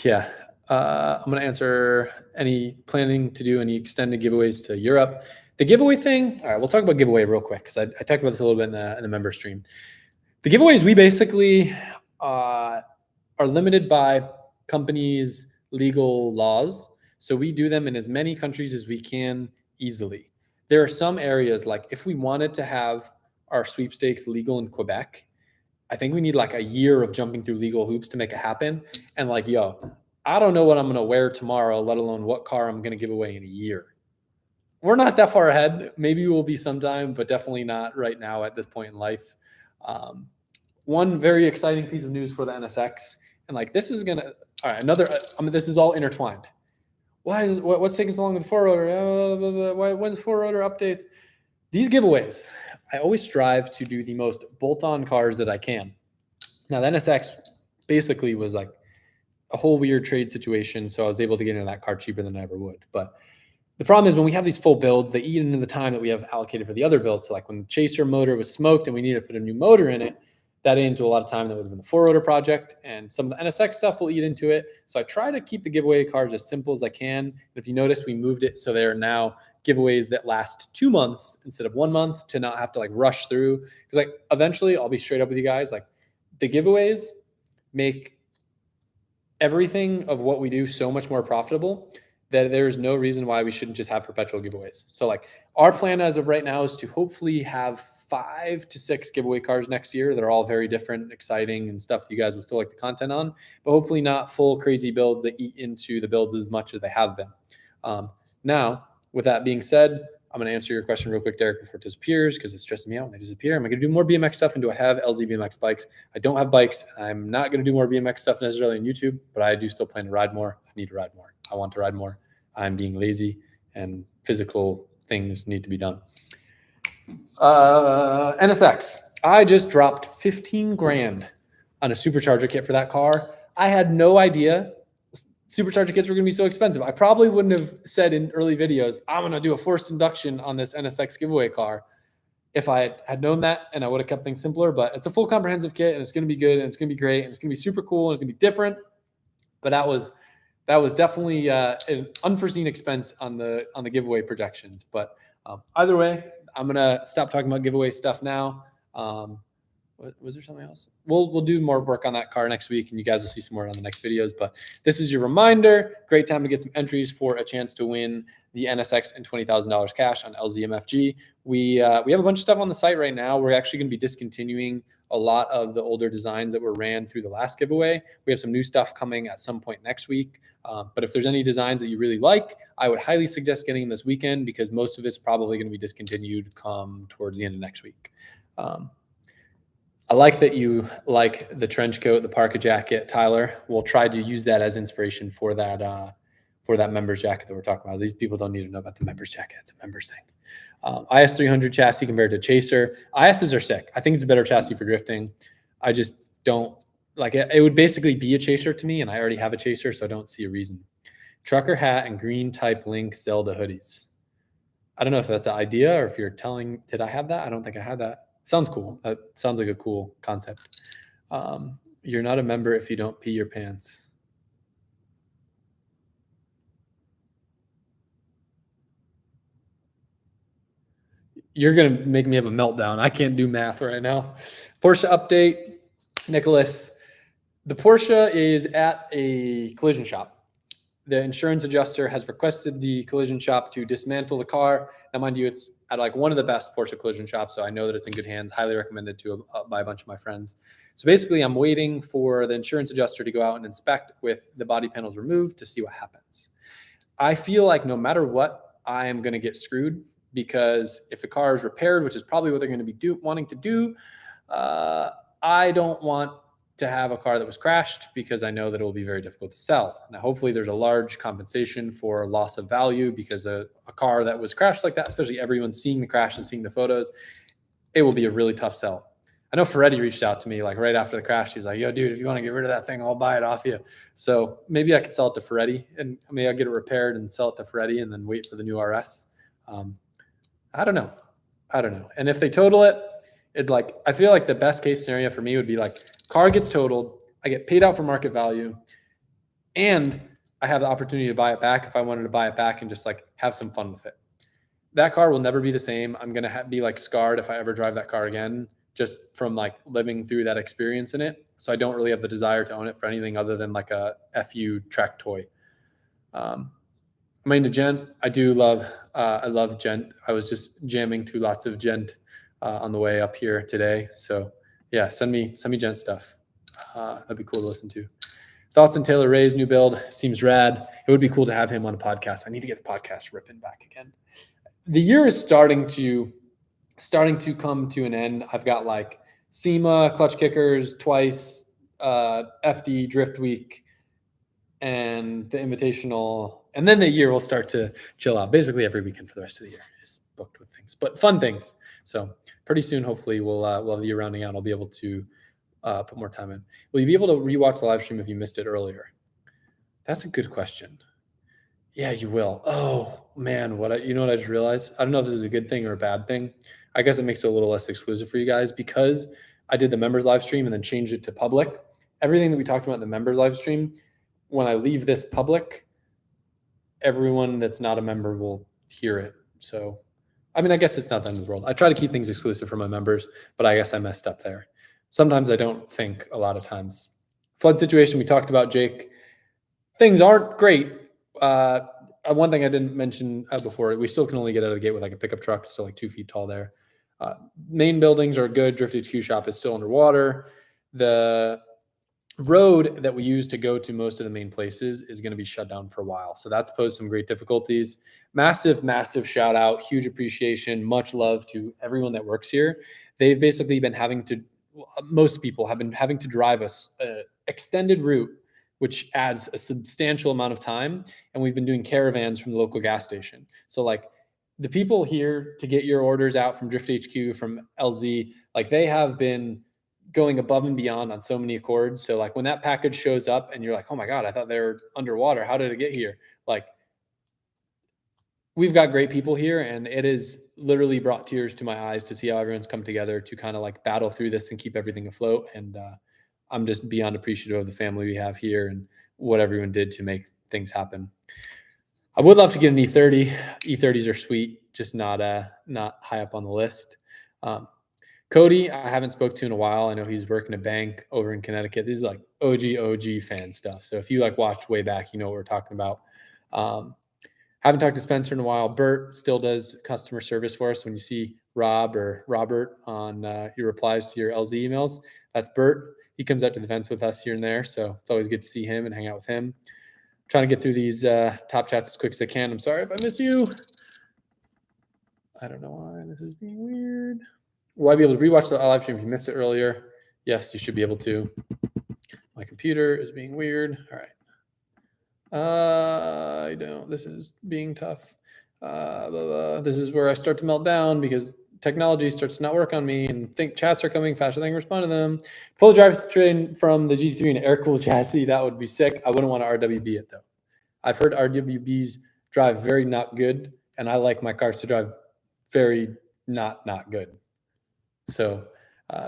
yeah, I'm going to answer any planning to do any extended giveaways to Europe. The giveaway thing, all right, we'll talk about giveaway real quick because I talked about this a little bit in the member stream. The giveaways, we basically are limited by companies' legal laws. So we do them in as many countries as we can easily. There are some areas, like if we wanted to have our sweepstakes legal in Quebec, I think we need like a year of jumping through legal hoops to make it happen. And like, yo, I don't know what I'm going to wear tomorrow, let alone what car I'm going to give away in a year. We're not that far ahead. Maybe we'll be sometime, but definitely not right now at this point in life. One very exciting piece of news for the NSX, and like this is gonna, all right, this is all intertwined. What's taking so long with the 4-rotor? When's 4-rotor updates? These giveaways, I always strive to do the most bolt-on cars that I can. Now, the NSX basically was like a whole weird trade situation, so I was able to get into that car cheaper than I ever would. But the problem is when we have these full builds, they eat into the time that we have allocated for the other builds. So like when the Chaser motor was smoked and we needed to put a new motor in it, that ate into a lot of time that would have been the 4-rotor project, and some of the NSX stuff will eat into it. So I try to keep the giveaway cars as simple as I can. And if you notice, we moved it so they're now giveaways that last 2 months instead of 1 month, to not have to like rush through. Because like eventually, I'll be straight up with you guys, like the giveaways make everything of what we do so much more profitable that there's no reason why we shouldn't just have perpetual giveaways. So like our plan as of right now is to hopefully have 5 to 6 giveaway cars next year. They're all very different, exciting, and stuff you guys will still like the content on, but hopefully not full crazy builds that eat into the builds as much as they have been. Now, with that being said, I'm going to answer your question real quick, Derek, before it disappears, because it's stressing me out when they disappear. Am I going to do more BMX stuff? And do I have LZ BMX bikes? I don't have bikes. I'm not going to do more BMX stuff necessarily on YouTube, but I do still plan to ride more. I need to ride more. I want to ride more. I'm being lazy, and physical things need to be done. NSX. I just dropped 15 grand on a supercharger kit for that car. I had no idea supercharger kits were going to be so expensive. I probably wouldn't have said in early videos, I'm going to do a forced induction on this NSX giveaway car if I had known that, and I would have kept things simpler. But it's a full comprehensive kit, and it's going to be good, and it's going to be great, and it's going to be super cool, and it's going to be different. But that was definitely an unforeseen expense on the giveaway projections. But either way, I'm going to stop talking about giveaway stuff now. Was there something else? We'll do more work on that car next week, and you guys will see some more on the next videos. But this is your reminder. Great time to get some entries for a chance to win the NSX and $20,000 cash on LZMFG. We have a bunch of stuff on the site right now. We're actually going to be discontinuing a lot of the older designs that were ran through the last giveaway. We have some new stuff coming at some point next week. But if there's any designs that you really like, I would highly suggest getting them this weekend, because most of it's probably going to be discontinued come towards the end of next week. I like that you like the trench coat, the parka jacket, Tyler. We'll try to use that as inspiration for that members jacket that we're talking about. These people don't need to know about the members jacket. It's a members thing. IS300 chassis compared to Chaser. ISs are sick. I think it's a better chassis for drifting. I just don't like it. It would basically be a Chaser to me, and I already have a Chaser, so I don't see a reason. Trucker hat and green type Link Zelda hoodies. I don't know if that's an idea or if you're telling, did I have that? I don't think I had that. Sounds cool. That sounds like a cool concept. You're not a member if you don't pee your pants. You're going to make me have a meltdown. I can't do math right now. Porsche update, Nicholas. The Porsche is at a collision shop. The insurance adjuster has requested the collision shop to dismantle the car. Now, mind you, it's at like one of the best Porsche collision shops, so I know that it's in good hands. Highly recommended to by a bunch of my friends. So basically, I'm waiting for the insurance adjuster to go out and inspect with the body panels removed to see what happens. I feel like no matter what, I am going to get screwed, because if the car is repaired, which is probably what they're going to be wanting to do, I don't want to have a car that was crashed, because I know that it will be very difficult to sell. Now, hopefully there's a large compensation for loss of value, because a car that was crashed like that, especially everyone seeing the crash and seeing the photos, it will be a really tough sell. I know Ferretti reached out to me like right after the crash. He's like, yo, dude, if you want to get rid of that thing, I'll buy it off you. So maybe I could sell it to Ferretti, and maybe I'll get it repaired and sell it to Ferretti and then wait for the new RS. I don't know. And if they total it, I feel like the best case scenario for me would be like, car gets totaled, I get paid out for market value, and I have the opportunity to buy it back if I wanted to buy it back and just like have some fun with it. That car will never be the same. I'm going to be like scarred if I ever drive that car again, just from like living through that experience in it. So I don't really have the desire to own it for anything other than like a FU track toy. I'm into Gent. I love Gent. I was just jamming to lots of Gent on the way up here today. So yeah, send me Gent stuff. That'd be cool to listen to. Thoughts on Taylor Ray's new build? Seems rad. It would be cool to have him on a podcast. I need to get the podcast ripping back again. The year is starting to come to an end. I've got like SEMA, Clutch Kickers twice, FD Drift Week, and the Invitational And then the year will start to chill out. Basically every weekend for the rest of the year is booked with things, but fun things. So pretty soon, hopefully we'll have the year rounding out. I'll be able to put more time in. Will you be able to rewatch the live stream if you missed it earlier? That's a good question. Yeah, you will. Oh man, you know what I just realized? I don't know if this is a good thing or a bad thing. I guess it makes it a little less exclusive for you guys because I did the members live stream and then changed it to public. Everything that we talked about in the members live stream, when I leave this public, everyone that's not a member will hear it. So, I mean, I guess it's not the end of the world. I try to keep things exclusive for my members, but I guess I messed up there. Sometimes I don't think a lot of times. Flood situation we talked about, Jake. Things aren't great. One thing I didn't mention before, we still can only get out of the gate with like a pickup truck. It's still like 2 feet tall there. Main buildings are good. Drift HQ shop is still underwater. The road that we use to go to most of the main places is going to be shut down for a while. So that's posed some great difficulties. Massive, massive shout out, huge appreciation, much love to everyone that works here. They've basically been having to, most people have been having to drive a extended route, which adds a substantial amount of time. And we've been doing caravans from the local gas station. So like the people here to get your orders out from Drift HQ, from LZ, like they have been going above and beyond on so many accords. So like when that package shows up and you're like, oh my God, I thought they were underwater. How did it get here? Like we've got great people here, and it has literally brought tears to my eyes to see how everyone's come together to kind of like battle through this and keep everything afloat. And I'm just beyond appreciative of the family we have here and what everyone did to make things happen. I would love to get an E30. E30s are sweet, just not high up on the list. Cody, I haven't spoke to in a while. I know he's working a bank over in Connecticut. This is like OG fan stuff. So if you like watched way back, you know what we're talking about. Haven't talked to Spencer in a while. Bert still does customer service for us. When you see Rob or Robert on your replies to your LZ emails, that's Bert. He comes out to the events with us here and there. So it's always good to see him and hang out with him. Trying to get through these top chats as quick as I can. I'm sorry if I miss you. I don't know why this is being weird. Will I be able to rewatch the live stream if you missed it earlier? Yes, you should be able to. My computer is being weird. All right. I don't. This is being tough. This is where I start to melt down because technology starts to not work on me and think chats are coming faster than I can respond to them. Pull the drivetrain from the GT3 and air-cooled chassis. That would be sick. I wouldn't want to RWB it, though. I've heard RWBs drive very not good, and I like my cars to drive very not good. So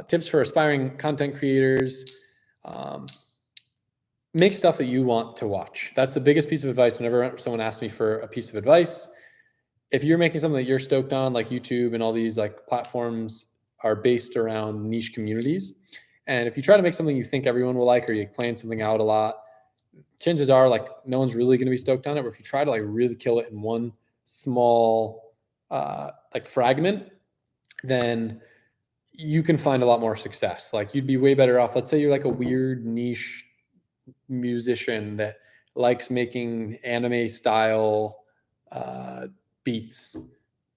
tips for aspiring content creators, make stuff that you want to watch. That's the biggest piece of advice whenever someone asks me for a piece of advice. If you're making something that you're stoked on, like YouTube and all these like platforms are based around niche communities. And if you try to make something you think everyone will like, or you plan something out a lot, chances are like no one's really going to be stoked on it. But if you try to like really kill it in one small like fragment, then you can find a lot more success. Like you'd be way better off. Let's say you're like a weird niche musician that likes making anime style beats.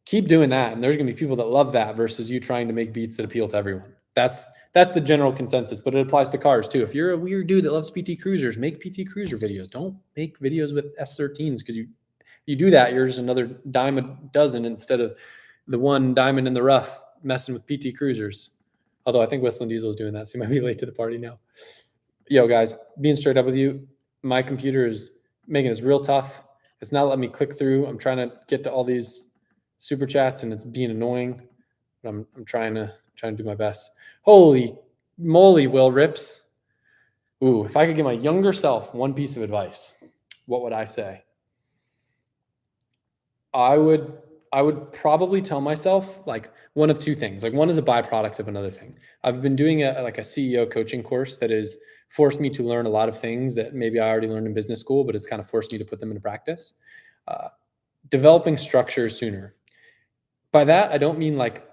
Keep doing that, and there's going to be people that love that versus you trying to make beats that appeal to everyone. That's the general consensus, but it applies to cars too. If you're a weird dude that loves PT Cruisers, make PT Cruiser videos. Don't make videos with S13s because you do that, you're just another dime a dozen instead of the one diamond in the rough messing with PT Cruisers. Although I think Whistling Diesel is doing that, so you might be late to the party now. Yo, guys, being straight up with you, my computer is making this real tough. It's not letting me click through. I'm trying to get to all these super chats, and it's being annoying. But I'm trying to do my best. Holy moly, Will Rips. Ooh, if I could give my younger self one piece of advice, what would I say? I would probably tell myself like one of two things. Like one is a byproduct of another thing. I've been doing a CEO coaching course that has forced me to learn a lot of things that maybe I already learned in business school, but it's kind of forced me to put them into practice. Developing structures sooner. By that, I don't mean like,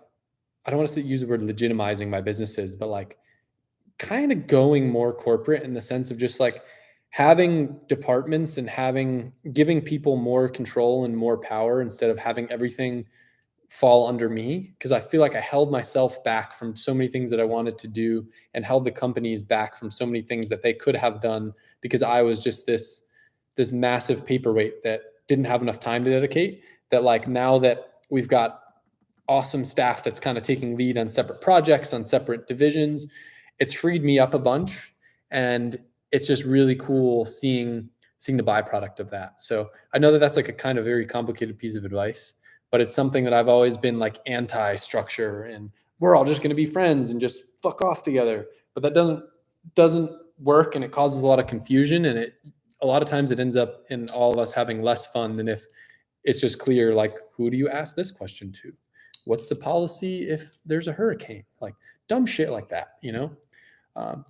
I don't want to use the word legitimizing my businesses, but like kind of going more corporate in the sense of just like having departments and giving people more control and more power instead of having everything fall under me. Because I feel like I held myself back from so many things that I wanted to do and held the companies back from so many things that they could have done because I was just this this massive paperweight that didn't have enough time to dedicate, that like now that we've got awesome staff that's kind of taking lead on separate projects, on separate divisions, it's freed me up a bunch. And it's just really cool seeing the byproduct of that. So I know that that's like a kind of very complicated piece of advice, but it's something that I've always been like anti-structure and we're all just going to be friends and just fuck off together. But that doesn't work, and it causes a lot of confusion, and it a lot of times it ends up in all of us having less fun than if it's just clear, like, who do you ask this question to? What's the policy if there's a hurricane? Like dumb shit like that, you know?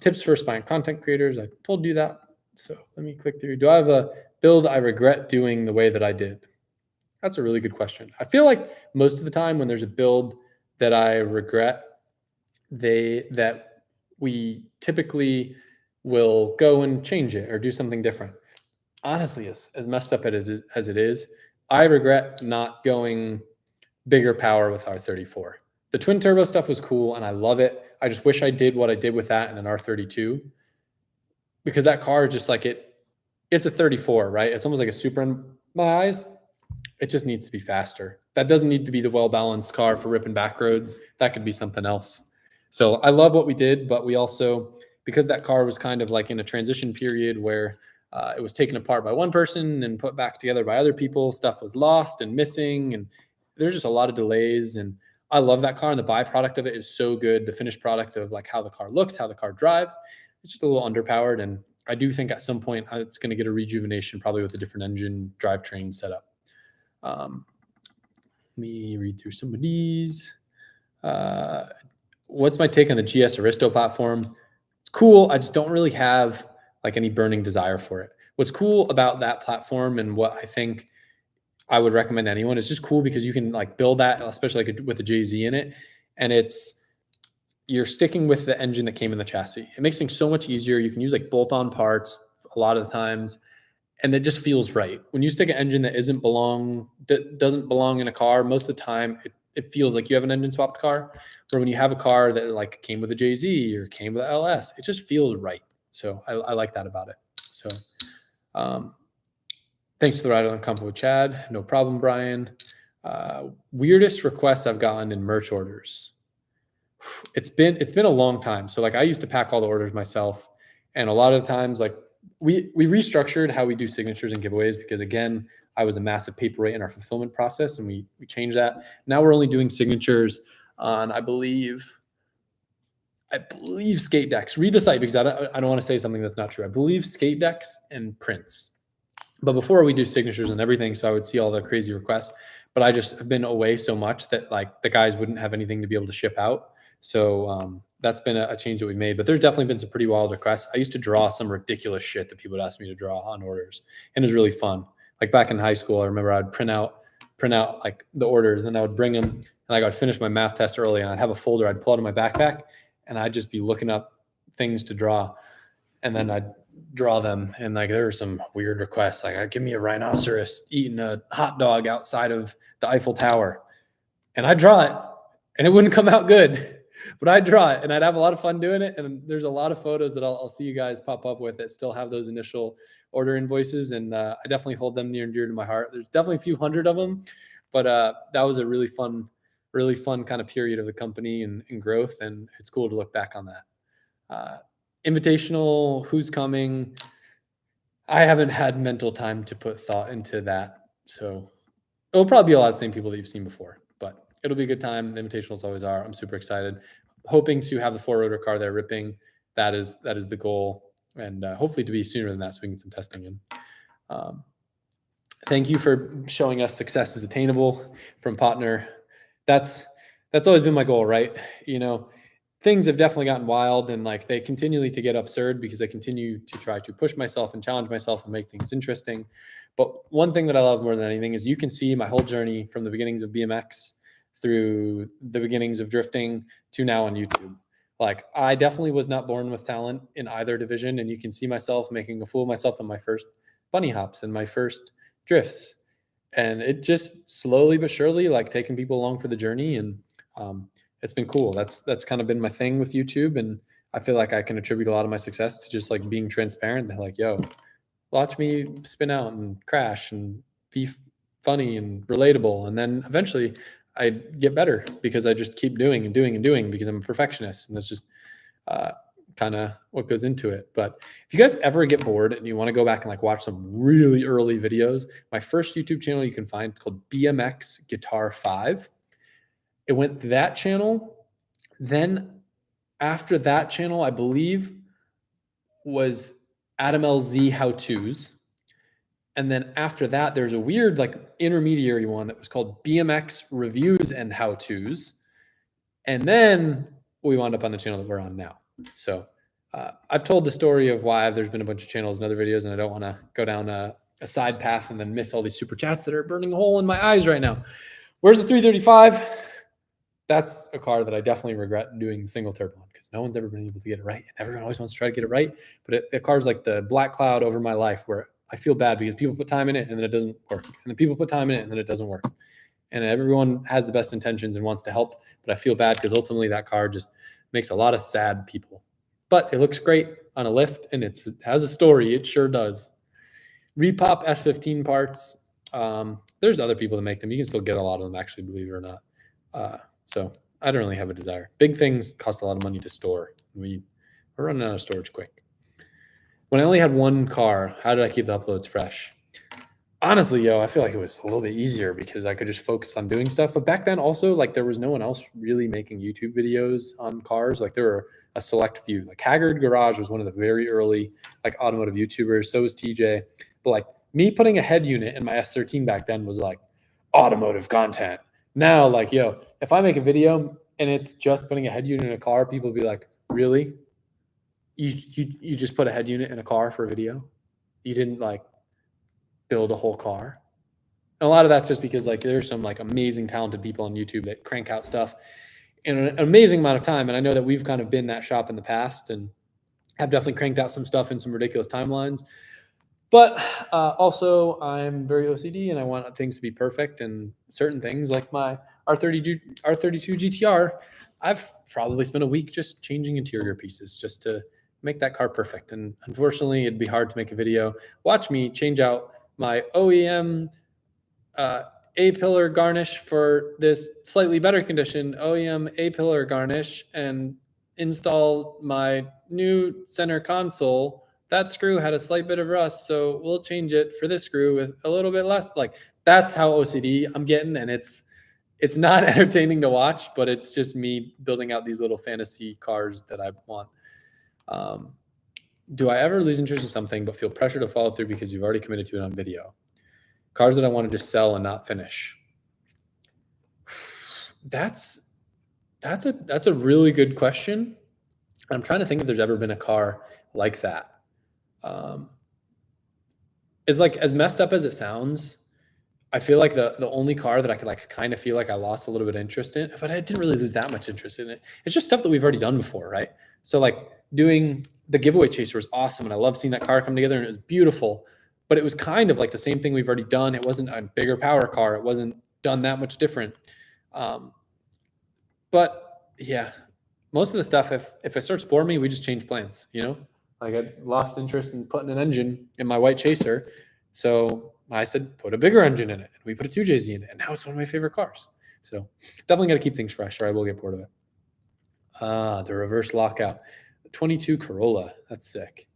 Tips for aspiring content creators. I told you that. So let me click through. Do I have a build I regret doing the way that I did? That's a really good question. I feel like most of the time when there's a build that I regret, that we typically will go and change it or do something different. Honestly, as messed up as it is, I regret not going bigger power with R34. The twin turbo stuff was cool and I love it. I just wish I did what I did with that in an R32, because that car is just like it's a 34, right? It's almost like a Supra in my eyes. It just needs to be faster. That doesn't need to be the well-balanced car for ripping back roads. That could be something else. So I love what we did, but we also, because that car was kind of like in a transition period where it was taken apart by one person and put back together by other people, stuff was lost and missing, and there's just a lot of delays. And I love that car, and the byproduct of it is so good. The finished product of like how the car looks, how the car drives, it's just a little underpowered. And I do think at some point it's going to get a rejuvenation, probably with a different engine drivetrain setup. Let me read through some of these. What's my take on the GS Aristo platform? It's cool. I just don't really have like any burning desire for it. What's cool about that platform, and what I think I would recommend anyone, is just cool because you can like build that, especially like with a JZ in it, and you're sticking with the engine that came in the chassis. It makes things so much easier. You can use like bolt-on parts a lot of the times, and it just feels right. When you stick an engine that doesn't belong in a car, most of the time it feels like you have an engine swapped car. Where when you have a car that like came with a JZ or came with an LS, it just feels right. So I like that about it. So thanks for the ride on combo with Chad. No problem, Brian. Weirdest requests I've gotten in merch orders. It's been a long time. So like I used to pack all the orders myself, and a lot of the times like we restructured how we do signatures and giveaways, because again, I was a massive paperweight in our fulfillment process, and we changed that. Now we're only doing signatures on, I believe skate decks. Read the site, because I don't want to say something that's not true. I believe skate decks and prints. But before we do signatures and everything, so I would see all the crazy requests. But I just have been away so much that like the guys wouldn't have anything to be able to ship out. So that's been a change that we made. But there's definitely been some pretty wild requests. I used to draw some ridiculous shit that people would ask me to draw on orders, and it was really fun. Like back in high school, I remember I'd print out like the orders, and then I would bring them, and like I'd finish my math test early, and I'd have a folder I'd pull out of my backpack, and I'd just be looking up things to draw, and then I'd draw them. And like there were some weird requests, like give me a rhinoceros eating a hot dog outside of the Eiffel Tower, and I'd draw it, and it wouldn't come out good, but I'd draw it, and I'd have a lot of fun doing it. And there's a lot of photos that I'll see you guys pop up with that still have those initial order invoices, and I definitely hold them near and dear to my heart. There's definitely a few hundred of them, but that was a really fun kind of period of the company and growth, and it's cool to look back on that. Invitational, who's coming? I haven't had mental time to put thought into that, so it'll probably be a lot of the same people that you've seen before, but it'll be a good time. The invitationals always are. I'm super excited, hoping to have the 4-rotor car there ripping. That is the goal, and hopefully to be sooner than that, so we can get some testing in. Thank you for showing us success is attainable from Potner. That's always been my goal, right? You know, things have definitely gotten wild, and like they continually to get absurd because I continue to try to push myself and challenge myself and make things interesting. But one thing that I love more than anything is you can see my whole journey from the beginnings of BMX through the beginnings of drifting to now on YouTube. Like I definitely was not born with talent in either division, and you can see myself making a fool of myself in my first bunny hops and my first drifts, and it just slowly but surely like taking people along for the journey, and it's been cool. That's kind of been my thing with YouTube, and I feel like I can attribute a lot of my success to just like being transparent. They're like, yo, Watch me spin out and crash and be funny and relatable. And then eventually I get better because I just keep doing and doing and doing because I'm a perfectionist. And that's just kind of what goes into it. But if you guys ever get bored and you want to go back and like watch some really early videos, my first YouTube channel you can find, it's called BMX Guitar 5. It went to that channel. Then after that channel, I believe was Adam LZ How To's. And then after that, there's a weird like intermediary one that was called BMX Reviews and How To's. And then we wound up on the channel that we're on now. So I've told the story of why there's been a bunch of channels and other videos, and I don't want to go down a side path and then miss all these super chats that are burning a hole in my eyes right now. Where's the 335? That's a car that I definitely regret doing single turbo on because no one's ever been able to get it right. And everyone always wants to try to get it right. But the car's like the black cloud over my life where I feel bad because people put time in it and then it doesn't work. And then people put time in it and then it doesn't work. And everyone has the best intentions and wants to help. But I feel bad because ultimately that car just makes a lot of sad people. But it looks great on a lift and it has a story. It sure does. Repop S15 parts. There's other people that make them. You can still get a lot of them, actually, believe it or not. So I don't really have a desire. Big things cost a lot of money to store. We're running out of storage quick. When I only had one car, how did I keep the uploads fresh? Honestly, I feel like it was a little bit easier because I could just focus on doing stuff. But back then also, like there was no one else really making YouTube videos on cars. Like there were a select few. Like Haggard Garage was one of the very early like automotive YouTubers. So was TJ. But like me putting a head unit in my S13 back then was like automotive content. Now, like, if I make a video and it's just putting a head unit in a car, people will be like, really? You just put a head unit in a car for a video? You didn't like build a whole car? And a lot of that's just because like there's some like amazing talented people on YouTube that crank out stuff in an amazing amount of time. And I know that we've kind of been that shop in the past and have definitely cranked out some stuff in some ridiculous timelines. But also, I'm very OCD and I want things to be perfect. And certain things like my R32 GTR, I've probably spent a week just changing interior pieces just to make that car perfect. And unfortunately, it'd be hard to make a video. Watch me change out my OEM A-pillar garnish for this slightly better condition OEM A-pillar garnish and install my new center console. That screw had a slight bit of rust, so we'll change it for this screw with a little bit less. Like that's how OCD I'm getting, and it's not entertaining to watch, but it's just me building out these little fantasy cars that I want. Do I ever lose interest in something but feel pressure to follow through because you've already committed to it on video? Cars that I want to just sell and not finish. That's a really good question. I'm trying to think if there's ever been a car like that. Is like as messed up as it sounds, I feel like the only car that I could like kind of feel like I lost a little bit of interest in, but I didn't really lose that much interest in it. It's just stuff that we've already done before, right? So like doing the giveaway chaser was awesome, and I love seeing that car come together, and it was beautiful. But it was kind of like the same thing we've already done. It wasn't a bigger power car. It wasn't done that much different. But yeah, most of the stuff, if it starts boring me, we just change plans, Like I lost interest in putting an engine in my white chaser. So I said, put a bigger engine in it. And we put a 2JZ in it. And now it's one of my favorite cars. So definitely got to keep things fresh or I will get bored of it. The reverse lockout. 22 Corolla. That's sick.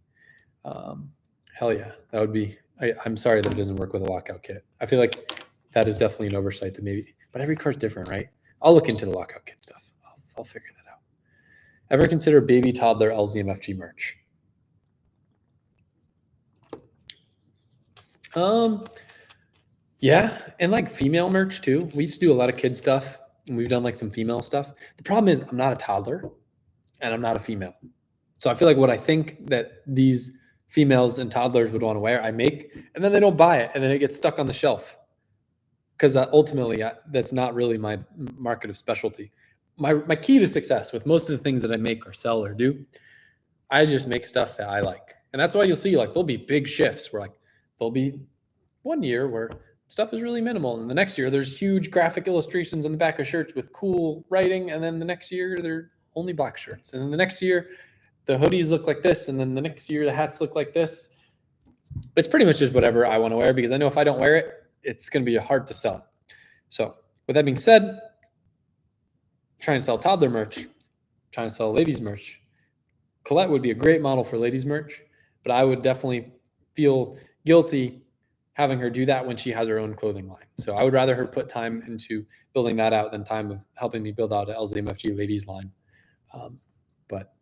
Hell yeah. That would be, I'm sorry that it doesn't work with a lockout kit. I feel like that is definitely an oversight that maybe, but every car's different, right? I'll look into the lockout kit stuff. I'll figure that out. Ever consider baby toddler LZMFG merch? Yeah, and like female merch too. We used to do a lot of kid stuff, and we've done like some female stuff. The problem is I'm not a toddler, and I'm not a female. So I feel like what I think that these females and toddlers would want to wear, I make, and then they don't buy it, and then it gets stuck on the shelf. Because ultimately, that's not really my market of specialty. My key to success with most of the things that I make or sell or do, I just make stuff that I like. And that's why you'll see like there'll be big shifts where like there'll be one year where stuff is really minimal. And the next year there's huge graphic illustrations on the back of shirts with cool writing. And then the next year they're only black shirts. And then the next year the hoodies look like this. And then the next year the hats look like this. it's pretty much just whatever I want to wear, because I know if I don't wear it, it's going to be hard to sell. So with that being said, trying to sell toddler merch, trying to sell ladies merch. Colette would be a great model for ladies merch, but I would definitely feel guilty having her do that when she has her own clothing line. So I would rather her put time into building that out than time of helping me build out a LZMFG ladies line. But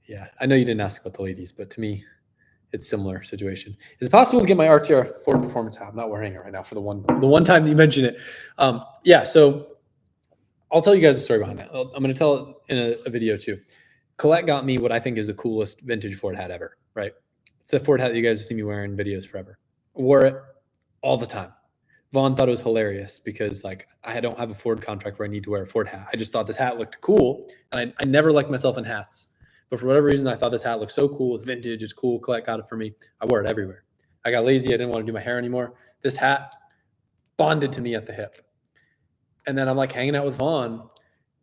yeah, I know you didn't ask about the ladies, but to me, it's similar situation. Is it possible to get my RTR Ford Performance hat? I'm not wearing it right now for the one time that you mentioned it. Yeah, so I'll tell you guys a story behind that. I'm going to tell it in a video too. Colette got me what I think is the coolest vintage Ford hat ever, right? It's the Ford hat that you guys have seen me wearing videos forever. Wore it all the time. Vaughn thought it was hilarious because like I don't have a Ford contract where I need to wear a Ford hat. I just thought this hat looked cool, and I never liked myself in hats. But for whatever reason, I thought this hat looked so cool. It's vintage. It's cool. Colette got it for me. I wore it everywhere. I got lazy. I didn't want to do my hair anymore. This hat bonded to me at the hip. And then I'm like hanging out with Vaughn,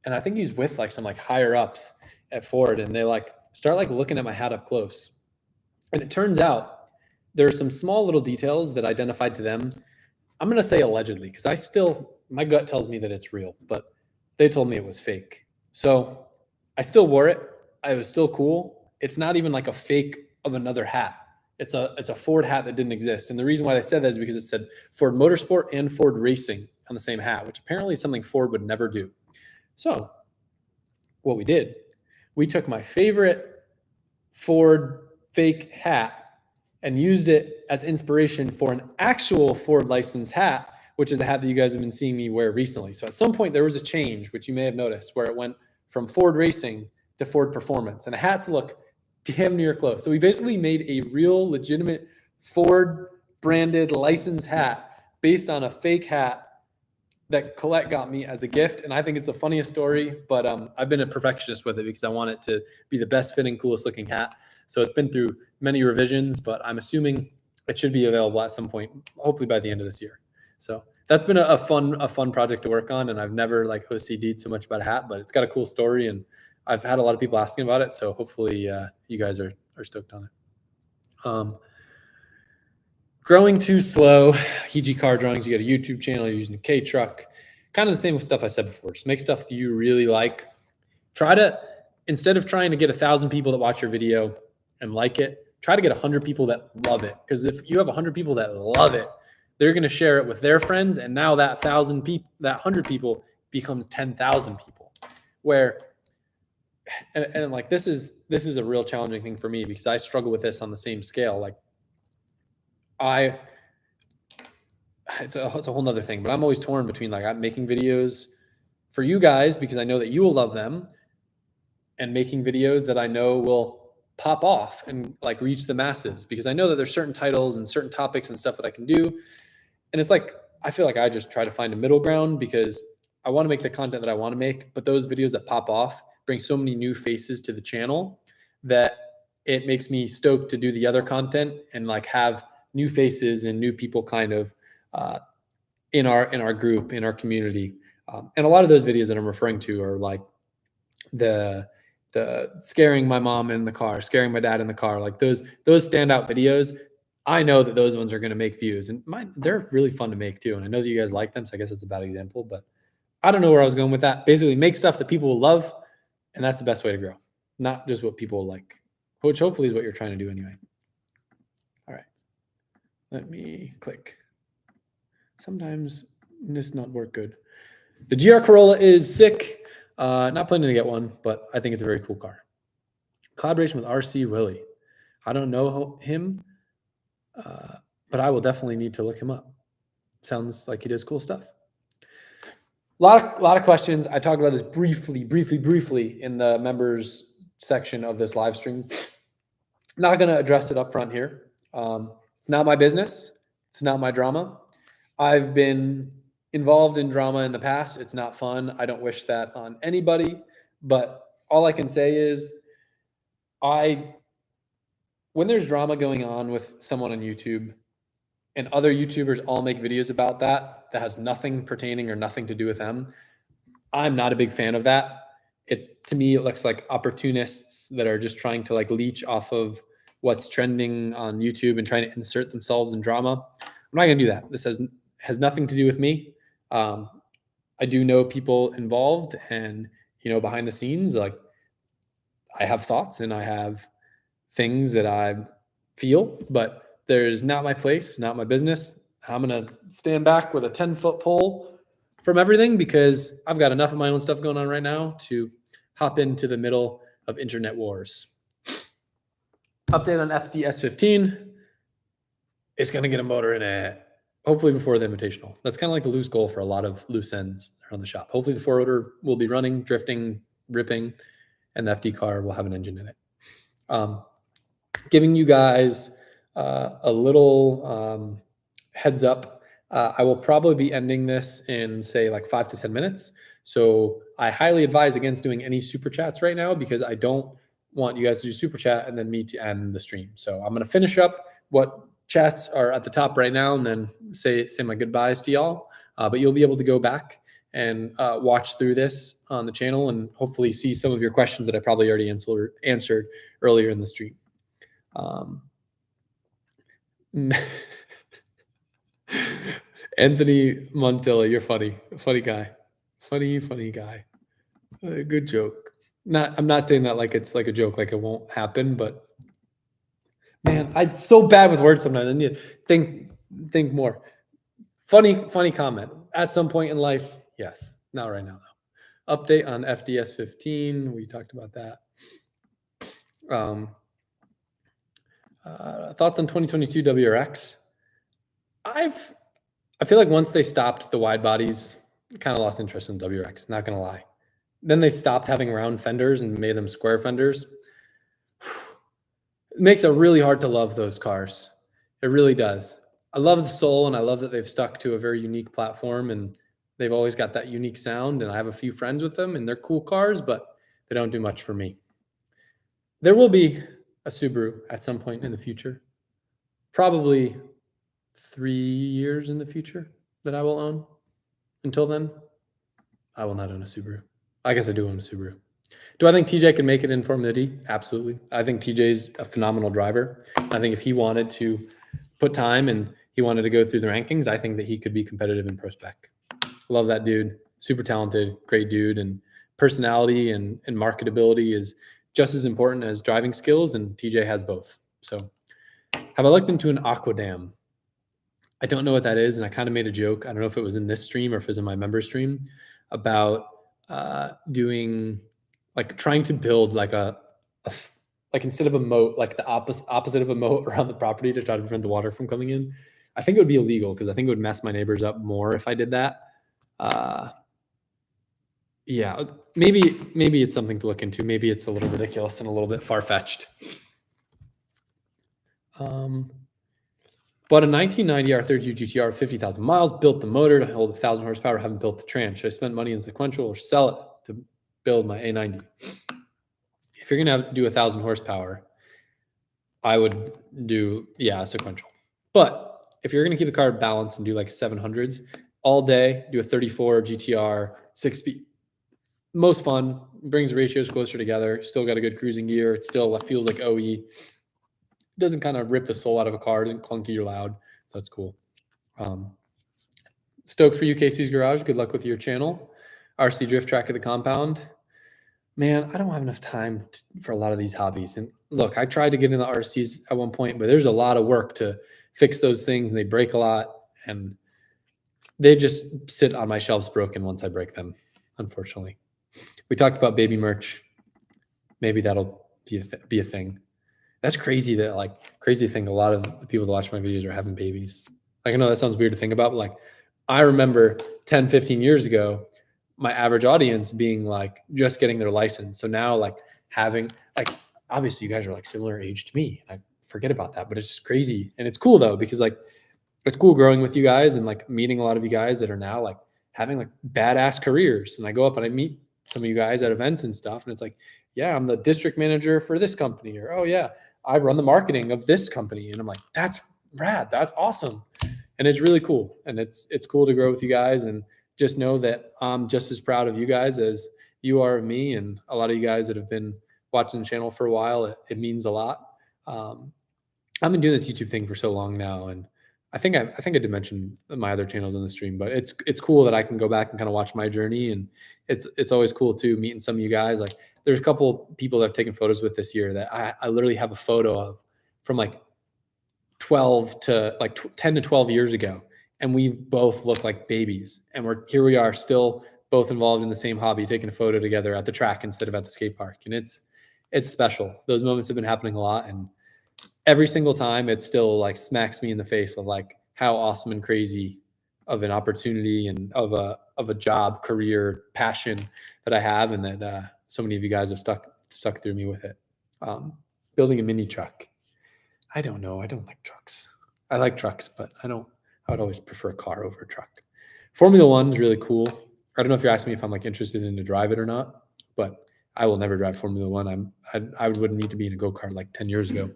and I think he's with like some like higher ups at Ford, and they like start like looking at my hat up close. And it turns out there are some small little details that identified to them. I'm going to say allegedly, because my gut tells me that it's real, but they told me it was fake. So I still wore it. It was still cool. It's not even like a fake of another hat. It's a Ford hat that didn't exist. And the reason why they said that is because it said Ford Motorsport and Ford Racing on the same hat, which apparently is something Ford would never do. So what we did, we took my favorite Ford fake hat and used it as inspiration for an actual Ford licensed hat, which is the hat that you guys have been seeing me wear recently. So at some point there was a change, which you may have noticed, where it went from Ford Racing to Ford Performance, and the hats look damn near close. So we basically made a real legitimate Ford branded licensed hat based on a fake hat that Colette got me as a gift. And I think it's the funniest story, but I've been a perfectionist with it because I want it to be the best fitting, coolest looking hat. So it's been through many revisions, but I'm assuming it should be available at some point, hopefully by the end of this year. So that's been a fun project to work on. And I've never like OCD'd so much about a hat, but it's got a cool story, and I've had a lot of people asking about it. So hopefully you guys are stoked on it. Growing too slow, HG car drawings. You got a YouTube channel, you're using a K truck. Kind of the same with stuff I said before. Just make stuff that you really like. Instead of trying to get 1,000 people that watch your video and like it, try to get 100 people that love it. Because if you have 100 people that love it, they're going to share it with their friends. And now that 1,000 people, that 100 people becomes 10,000 people. And like this is a real challenging thing for me because I struggle with this on the same scale. Like it's a whole nother thing, but I'm always torn between like I'm making videos for you guys because I know that you will love them, and making videos that I know will pop off and like reach the masses, because I know that there's certain titles and certain topics and stuff that I can do. And it's like, I feel like I just try to find a middle ground because I want to make the content that I want to make, but those videos that pop off bring so many new faces to the channel that it makes me stoked to do the other content and like have new faces and new people kind of in our group, in our community. And a lot of those videos that I'm referring to are like the scaring my mom in the car, scaring my dad in the car, like those standout videos. I know that those ones are going to make views, and they're really fun to make too. And I know that you guys like them, so I guess it's a bad example, but I don't know where I was going with that. Basically, make stuff that people will love, and that's the best way to grow, not just what people like, which hopefully is what you're trying to do anyway. All right, let me click. Sometimes this not work good. The GR Corolla is sick. Not planning to get one, but I think it's a very cool car. Collaboration with RC Willie. I don't know him, but I will definitely need to look him up. Sounds like he does cool stuff. A lot of questions. I talked about this briefly in the members section of this live stream. Not going to address it up front here. It's not my business. It's not my drama. I've been involved in drama in the past. It's not fun. I don't wish that on anybody, but all I can say is when there's drama going on with someone on YouTube and other YouTubers all make videos about that has nothing pertaining or nothing to do with them, I'm not a big fan of that. To me, it looks like opportunists that are just trying to like leech off of what's trending on YouTube and trying to insert themselves in drama. I'm not going to do that. This has nothing to do with me. I do know people involved, and behind the scenes, like, I have thoughts and I have things that I feel, but there's not my place, not my business. I'm going to stand back with a 10-foot pole from everything because I've got enough of my own stuff going on right now to hop into the middle of internet wars. Update on FDS15. It's going to get a motor in it, hopefully before the Invitational. That's kind of like the loose goal for a lot of loose ends around the shop. Hopefully the 4-rotor will be running, drifting, ripping, and the FD car will have an engine in it. Giving you guys a little heads up. I will probably be ending this in, say, like 5 to 10 minutes. So I highly advise against doing any super chats right now because I don't want you guys to do super chat and then me to end the stream. So I'm going to finish up what chats are at the top right now and then say my goodbyes to y'all. But you'll be able to go back and watch through this on the channel and hopefully see some of your questions that I probably already answered earlier in the stream. Anthony Montilla, you're funny guy, funny guy. Good joke. I'm not saying that like it's like a joke, like it won't happen, but man, I'm so bad with words sometimes. I need to think more. Funny comment. At some point in life, yes. Not right now though. Update on FDS 15. We talked about that. Thoughts on 2022 WRX? I feel like once they stopped the wide bodies, I kind of lost interest in WRX, not gonna lie. Then they stopped having round fenders and made them square fenders. It makes it really hard to love those cars. It really does. I love the soul, and I love that they've stuck to a very unique platform, and they've always got that unique sound, and I have a few friends with them, and they're cool cars, but they don't do much for me. There will be a Subaru at some point in the future, probably 3 years in the future that I will own. Until then, I will not own a Subaru. I guess I do own a Subaru. Do I think TJ can make it in Formula D? Absolutely. I think TJ's a phenomenal driver. I think if he wanted to put time and he wanted to go through the rankings, I think that he could be competitive in Pro Spec. Love that dude. Super talented, great dude. And personality and marketability is just as important as driving skills, and TJ has both. So have I looked into an aqua dam? I don't know what that is, and I kind of made a joke. I don't know if it was in this stream or if it was in my member stream about doing, like, trying to build like like instead of a moat, like the opposite of a moat around the property to try to prevent the water from coming in. I think it would be illegal because I think it would mess my neighbors up more if I did that. Yeah, maybe it's something to look into. Maybe it's a little ridiculous and a little bit far-fetched. Bought a 1990 R32 GTR, 50,000 miles, built the motor to hold 1,000 horsepower, haven't built the trans. Should I spend money in sequential or sell it to build my A90? If you're going to do 1,000 horsepower, I would do, sequential. But if you're going to keep the car balanced and do like 700s all day, do a 34 GTR, 6-speed. Most fun, brings the ratios closer together, still got a good cruising gear. It still feels like OE. Doesn't kind of rip the soul out of a car, doesn't clunky or loud, so that's cool. Stoked for you, Casey's Garage. Good luck with your channel. RC Drift Track at the compound. Man, I don't have enough time for a lot of these hobbies. And look, I tried to get into RCs at one point, but there's a lot of work to fix those things, and they break a lot, and they just sit on my shelves broken once I break them, unfortunately. We talked about baby merch. Maybe that'll be a thing. That's crazy crazy thing. A lot of the people that watch my videos are having babies. Like, I know that sounds weird to think about, but like, I remember 10, 15 years ago, my average audience being like just getting their license. So now like having, like, obviously you guys are like similar age to me. I forget about that, but it's just crazy. And it's cool though, because like, it's cool growing with you guys and like meeting a lot of you guys that are now like having like badass careers. And I go up and I meet some of you guys at events and stuff. And it's like, yeah, I'm the district manager for this company, or, oh yeah, I run the marketing of this company. And I'm like, that's rad. That's awesome. And it's really cool. And it's cool to grow with you guys, and just know that I'm just as proud of you guys as you are of me. And a lot of you guys that have been watching the channel for a while, it means a lot. I've been doing this YouTube thing for so long now, and I think I did mention my other channels in the stream, but it's cool that I can go back and kind of watch my journey, and it's always cool too meeting some of you guys. Like there's a couple people that I've taken photos with this year that I literally have a photo of from like 12 to like 10 to 12 years ago, and we both look like babies, and we are still both involved in the same hobby, taking a photo together at the track instead of at the skate park, and it's special. Those moments have been happening a lot, and every single time it still like smacks me in the face with like how awesome and crazy of an opportunity and of a job, career, passion that I have, and that so many of you guys have stuck through me with it. Building a mini truck. I don't know. I don't like trucks. I like trucks, but I would always prefer a car over a truck. Formula One is really cool. I don't know if you're asking me if I'm like interested in to drive it or not, but I will never drive Formula One. I would need to be in a go-kart like 10 years ago.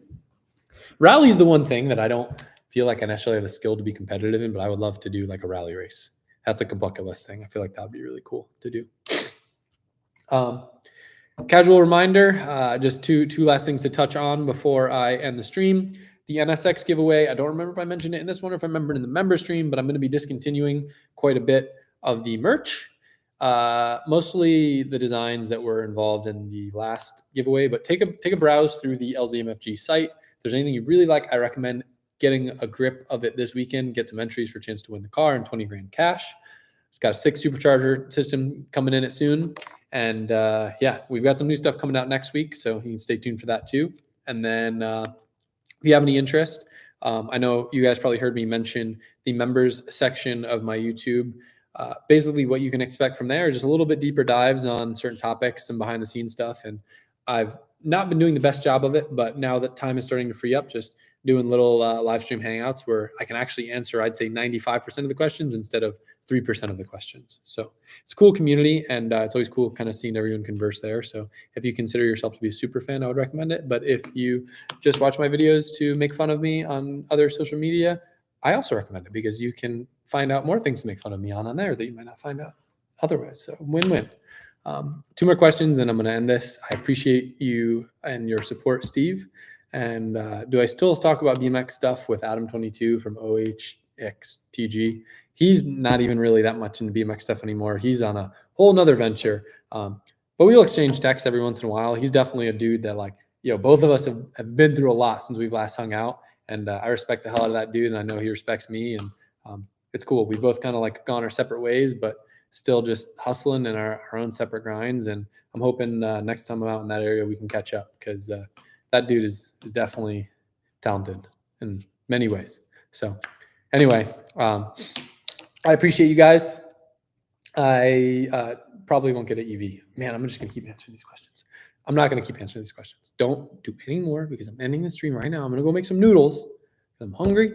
Rally is the one thing that I don't feel like I necessarily have the skill to be competitive in, but I would love to do like a rally race. That's like a bucket list thing. I feel like that would be really cool to do. Casual reminder, just two last things to touch on before I end the stream. The NSX giveaway, I don't remember if I mentioned it in this one or if I remember it in the member stream, but I'm going to be discontinuing quite a bit of the merch. Mostly the designs that were involved in the last giveaway, but take a browse through the LZMFG site. If there's anything you really like, I recommend getting a grip of it this weekend. Get some entries for a chance to win the car and 20 grand cash. It's got a 6 supercharger system coming in it soon. And yeah, we've got some new stuff coming out next week, so you can stay tuned for that too. And then if you have any interest, I know you guys probably heard me mention the members section of my YouTube. Basically what you can expect from there is just a little bit deeper dives on certain topics and behind the scenes stuff. And I've not been doing the best job of it, but now that time is starting to free up, just doing little live stream hangouts where I can actually answer, I'd say 95% of the questions instead of 3% of the questions. So it's a cool community, and it's always cool kind of seeing everyone converse there. So if you consider yourself to be a super fan, I would recommend it. But if you just watch my videos to make fun of me on other social media, I also recommend it because you can find out more things to make fun of me on there that you might not find out otherwise. So win-win. 2 more questions, then I'm going to end this. I appreciate you and your support, Steve. And do I still talk about BMX stuff with Adam22 from OHXTG? He's not even really that much into BMX stuff anymore. He's on a whole nother venture. But we'll exchange texts every once in a while. He's definitely a dude that like, both of us have been through a lot since we've last hung out. And I respect the hell out of that dude. And I know he respects me. And it's cool. We both kind of like gone our separate ways, but still just hustling in our own separate grinds. And I'm hoping next time I'm out in that area, we can catch up because that dude is definitely talented in many ways. So anyway, I appreciate you guys. I probably won't get an EV. Man, I'm just going to keep answering these questions. I'm not going to keep answering these questions. Don't do any more because I'm ending the stream right now. I'm going to go make some noodles because I'm hungry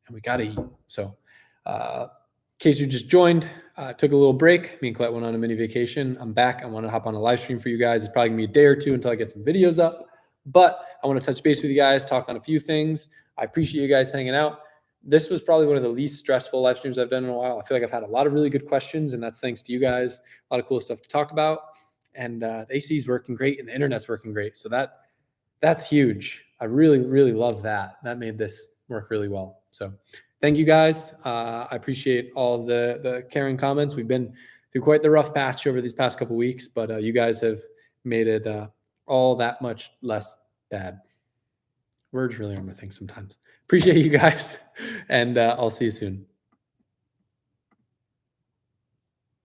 and we got to eat. So in case you just joined, took a little break. Me and Colette went on a mini vacation. I'm back. I want to hop on a live stream for you guys. It's probably going to be a day or two until I get some videos up. But I want to touch base with you guys, talk on a few things. I appreciate you guys hanging out. This was probably one of the least stressful live streams I've done in a while. I feel like I've had a lot of really good questions, and that's thanks to you guys. A lot of cool stuff to talk about. And the AC is working great, and the internet's working great. So that's huge. I really, really love that. That made this work really well. So thank you guys. I appreciate all of the caring comments. We've been through quite the rough patch over these past couple of weeks, but you guys have made it all that much less bad. Words really are my thing sometimes. Appreciate you guys, and I'll see you soon.